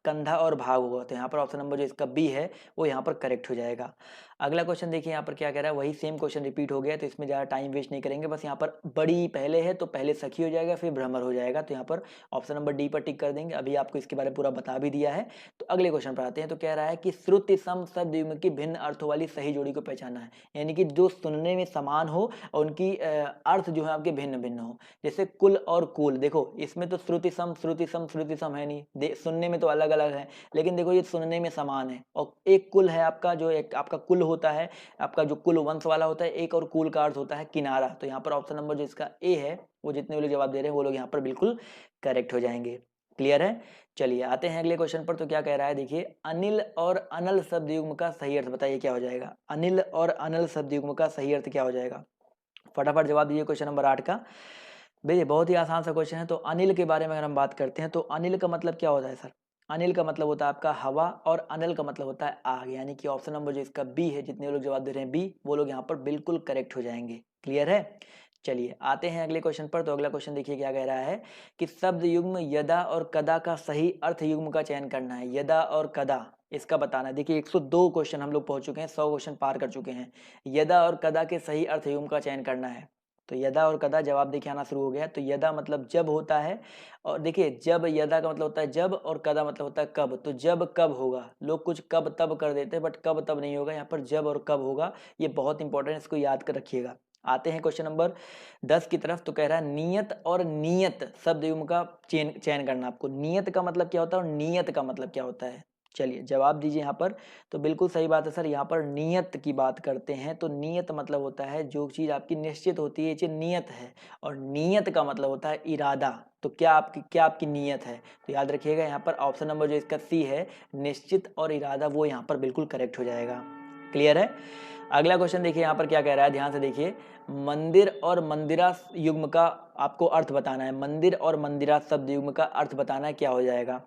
कंधा और भाग होगा। तो यहाँ पर ऑप्शन नंबर जो इसका बी है वो यहाँ पर करेक्ट हो जाएगा। अगला क्वेश्चन देखिए यहाँ पर क्या कह रहा है, वही सेम क्वेश्चन रिपीट हो गया, तो इसमें ज़्यादा टाइम वेस्ट नहीं करेंगे। बस यहाँ पर बड़ी पहले है तो पहले सखी हो जाएगा, फिर भ्रमर हो जाएगा। तो यहाँ पर ऑप्शन नंबर डी पर टिक कर देंगे। अभी आपको इसके बारे में पूरा बता भी दिया है। तो अगले क्वेश्चन पर आते हैं। तो कह रहा है कि श्रुति सम शब्द युग्म की भिन्न अर्थों वाली सही जोड़ी को पहचाना है, यानी कि जो सुनने में समान हो और उनकी अर्थ जो है आपके भिन्न भिन्न हो। जैसे कुल और कुल, देखो इसमें तो श्रुति सम है नहीं, सुनने में तो अलग अलग है, लेकिन देखो ये सुनने में समान है। और एक कुल है आपका, जो एक आपका कुल होता है, आपका जो कुल वंश वाला होता है एक, और कुल का अर्थ होता है किनारा। तो यहाँ पर ऑप्शन नंबर जो इसका ए है, वो जितने लोग जवाब दे रहे हैं वो लोग यहाँ पर बिल्कुल करेक्ट हो जाएंगे। क्लियर है। चलिए आते हैं अगले क्वेश्चन पर। तो क्या कह रहा है, देखिए, अनिल और अनल शब्द युग्म का सही अर्थ बताइए क्या हो जाएगा। अनिल और अनल शब्द युग्म का सही अर्थ क्या हो जाएगा, फटाफट जवाब दीजिए क्वेश्चन नंबर 8 का। भैया बहुत ही आसान सा क्वेश्चन है। तो अनिल के बारे में अगर हम बात करते हैं तो अनिल का मतलब क्या होता है सर, अनिल का मतलब होता है आपका हवा, और अनल का मतलब होता है आग, यानी कि ऑप्शन नंबर जो इसका बी है, जितने लोग जवाब दे रहे हैं बी, वो लोग यहाँ पर बिल्कुल करेक्ट हो जाएंगे। क्लियर है। चलिए आते हैं अगले क्वेश्चन पर। तो अगला क्वेश्चन देखिए क्या कह रहा है कि शब्द युग्म यदा और कदा का सही अर्थ युग्म का चयन करना है। यदा और कदा इसका बताना है। देखिए 102 क्वेश्चन हम लोग पहुंच चुके हैं, 100 क्वेश्चन पार कर चुके हैं। यदा और कदा के सही अर्थ युग्म का चयन करना है। तो यदा और कदा जवाब देखिए आना शुरू हो गया। तो यदा मतलब जब होता है, और देखिए जब, यदा का मतलब होता है जब, और कदा मतलब होता है कब। तो जब कब होगा, लोग कुछ कब तब कर देते हैं, बट कब तब नहीं होगा, यहाँ पर जब और कब होगा। ये बहुत इंपॉर्टेंट, इसको याद कर रखिएगा। आते हैं क्वेश्चन नंबर 10 की तरफ। तो कह रहा है नियत और नियत शब्द युग्म का चयन करना आपको। नियत का मतलब क्या होता है और नियत का मतलब क्या होता है। चलिए जवाब दीजिए यहाँ पर। तो बिल्कुल सही बात है सर, यहाँ पर नियत की बात करते हैं। तो नियत मतलब होता है जो चीज़ आपकी निश्चित होती है, ये चीज़ नियत है। और नियत का मतलब होता है इरादा। तो क्या आपकी नियत है। तो याद रखिएगा यहाँ पर ऑप्शन नंबर जो इसका सी है, निश्चित और इरादा, वो यहाँ पर बिल्कुल करेक्ट हो जाएगा। क्लियर है। अगला क्वेश्चन देखिए यहाँ पर क्या कह रहा है, ध्यान से देखिए। मंदिर और मंदिरा युग्म का आपको अर्थ बताना है। मंदिर और मंदिरा शब्द युग्म का अर्थ बताना है, क्या हो जाएगा।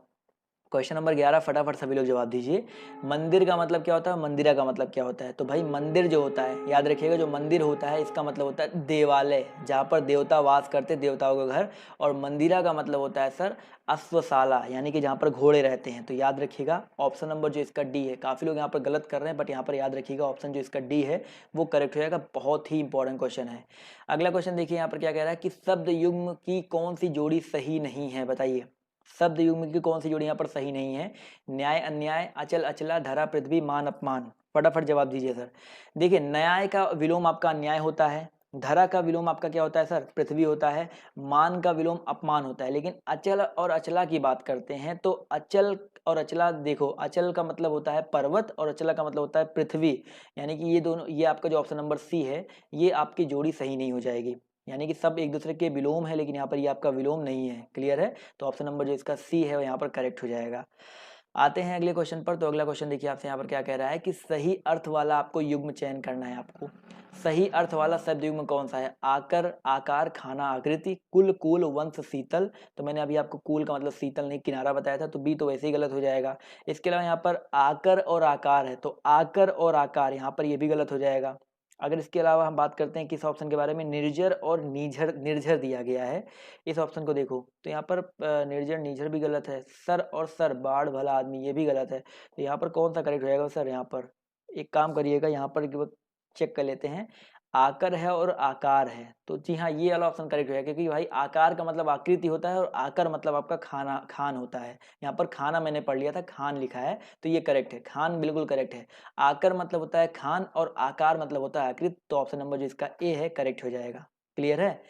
क्वेश्चन नंबर 11 फटाफट सभी लोग जवाब दीजिए। मंदिर का मतलब क्या होता है, मंदिरा का मतलब क्या होता है। तो भाई मंदिर जो होता है, याद रखिएगा, जो मंदिर होता है इसका मतलब होता है देवालय, जहाँ पर देवता वास करते, देवताओं का घर। और मंदिरा का मतलब होता है सर अश्वशाला, यानी कि जहाँ पर घोड़े रहते हैं। तो याद रखिएगा ऑप्शन नंबर जो इसका डी है। काफ़ी लोग यहाँ पर गलत कर रहे हैं, बट यहाँ पर याद रखिएगा ऑप्शन जो इसका डी है वो करेक्ट हो जाएगा। बहुत ही इंपॉर्टेंट क्वेश्चन है। अगला क्वेश्चन देखिए यहाँ पर क्या कह रहा है कि शब्द युग्म की कौन सी जोड़ी सही नहीं है, बताइए। शब्द युग्म की कौन सी जोड़ी यहाँ पर सही नहीं है। न्याय अन्याय, अचल अचला, धरा पृथ्वी, मान अपमान। फटाफट जवाब दीजिए सर। देखिए न्याय का विलोम आपका अन्याय होता है, धरा का विलोम आपका क्या होता है सर, पृथ्वी होता है, मान का विलोम अपमान होता है। लेकिन अचल और अचला की बात करते हैं तो अचल और अचला, देखो अचल का मतलब होता है पर्वत और अचला का मतलब होता है पृथ्वी, यानी कि ये दोनों, ये आपका जो ऑप्शन नंबर सी है, ये आपकी जोड़ी सही नहीं हो जाएगी। यानी कि सब एक दूसरे के विलोम है, लेकिन यहाँ पर ये आपका विलोम नहीं है। क्लियर है। तो ऑप्शन नंबर जो इसका सी है वो यहाँ पर करेक्ट हो जाएगा। आते हैं अगले क्वेश्चन पर। तो अगला क्वेश्चन देखिए आपसे यहाँ पर क्या कह रहा है कि सही अर्थ वाला आपको युग्म चयन करना है। आपको सही अर्थ वाला शब्द युग्म कौन सा है। आकर, आकार, खाना, आकृति, कुल, कूल, वंश, शीतल। तो मैंने अभी आपको कूल का मतलब शीतल नहीं किनारा बताया था, तो बी तो वैसे ही गलत हो जाएगा। इसके अलावा यहाँ पर आकर और आकार है, तो आकर और आकार यहाँ पर ये भी गलत हो जाएगा। अगर इसके अलावा हम बात करते हैं किस ऑप्शन के बारे में, निर्जर और निझर, निर्झर दिया गया है, इस ऑप्शन को देखो तो यहाँ पर निर्जर निझर भी गलत है। सर और सर, बाढ़ भला आदमी, ये भी गलत है। तो यहाँ पर कौन सा करेक्ट हो जाएगा सर। यहाँ पर एक काम करिएगा, यहाँ पर चेक कर लेते हैं। आकर है और आकार है, तो जी हाँ ये वाला ऑप्शन करेक्ट हो जाएगा, क्योंकि भाई आकार का मतलब आकृति होता है और आकर मतलब आपका खाना, खान होता है। यहाँ पर खाना मैंने पढ़ लिया था, खान लिखा है, तो ये करेक्ट है, खान बिल्कुल करेक्ट है। आकर मतलब होता है खान और आकार मतलब होता है आकृति। तो ऑप्शन नंबर जो इसका ए है करेक्ट हो जाएगा। क्लियर है।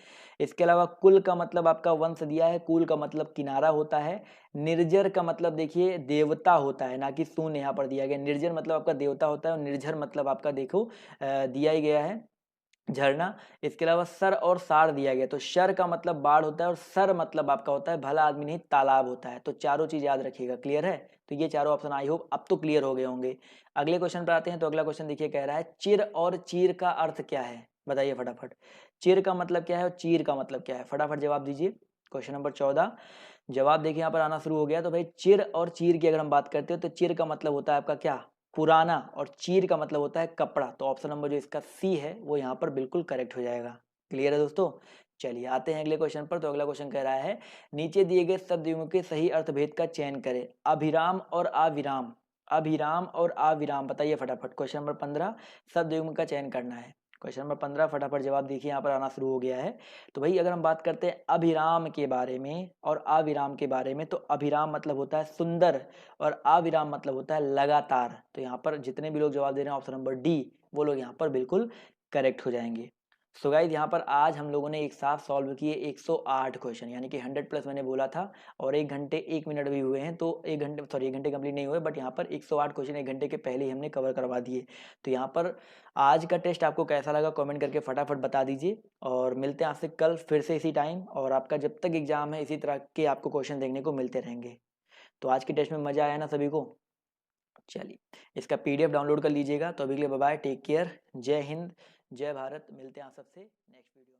इसके अलावा कुल का मतलब आपका वंश दिया है, कुल का मतलब किनारा होता है। निर्जर का मतलब देखिए देवता होता है, ना कि शून्य यहाँ पर दिया गया। निर्जर मतलब आपका देवता होता है और निर्जर मतलब आपका देखो दिया ही गया है झरना। इसके अलावा सर और सार दिया गया, तो शर का मतलब बाढ़ होता है और सर मतलब आपका होता है भला आदमी नहीं, तालाब होता है। तो चारों चीज याद रखिएगा। क्लियर है। तो ये चारों ऑप्शन आई होप अब तो क्लियर हो गए होंगे। अगले क्वेश्चन पर आते हैं। तो अगला क्वेश्चन देखिए कह रहा है चिर और चीर का अर्थ क्या है, बताइए फटाफट। चिर का मतलब क्या है और चीर का मतलब क्या है, फटाफट जवाब दीजिए। क्वेश्चन नंबर 14 जवाब देखिए यहाँ पर आना शुरू हो गया। तो भाई चिर और चीर की अगर हम बात करते हो तो चिर का मतलब होता है आपका क्या, पुराना, और चीर का मतलब होता है कपड़ा। तो ऑप्शन नंबर जो इसका सी है वो यहाँ पर बिल्कुल करेक्ट हो जाएगा। क्लियर है दोस्तों। चलिए आते हैं अगले क्वेश्चन पर। तो अगला क्वेश्चन कह रहा है नीचे दिए गए शब्द युग्म के सही अर्थभेद का चयन करें। अभिराम और अविराम, अभिराम और अविराम, बताइए फटाफट। क्वेश्चन नंबर 15 शब्द युग्म का चयन करना है। क्वेश्चन नंबर 15 फटाफट जवाब देखिए यहाँ पर आना शुरू हो गया है। तो भाई अगर हम बात करते हैं अभिराम के बारे में और अविराम के बारे में, तो अभिराम मतलब होता है सुंदर और अविराम मतलब होता है लगातार। तो यहाँ पर जितने भी लोग जवाब दे रहे हैं ऑप्शन नंबर डी, वो लोग यहाँ पर बिल्कुल करेक्ट हो जाएंगे। सो गाइस यहाँ पर आज हम लोगों ने एक साथ सॉल्व किए 108 क्वेश्चन, यानी कि 100 प्लस मैंने बोला था, और 1 घंटे 1 मिनट भी हुए हैं, तो 1 घंटे सॉरी 1 घंटे कंप्लीट नहीं हुए, बट यहाँ पर 108 क्वेश्चन 1 घंटे के पहले ही हमने कवर करवा दिए। तो यहाँ पर आज का टेस्ट आपको कैसा लगा कमेंट करके फटाफट बता दीजिए, और मिलते हैं आपसे कल फिर से इसी टाइम, और आपका जब तक एग्जाम है इसी तरह के आपको क्वेश्चन देखने को मिलते रहेंगे। तो आज के टेस्ट में मज़ा आया ना सभी को? चलिए, इसका पीडीएफ डाउनलोड कर लीजिएगा। तो अभी के लिए बाय बाय, टेक केयर, जय हिंद, जय भारत। मिलते हैं आप सबसे नेक्स्ट वीडियो।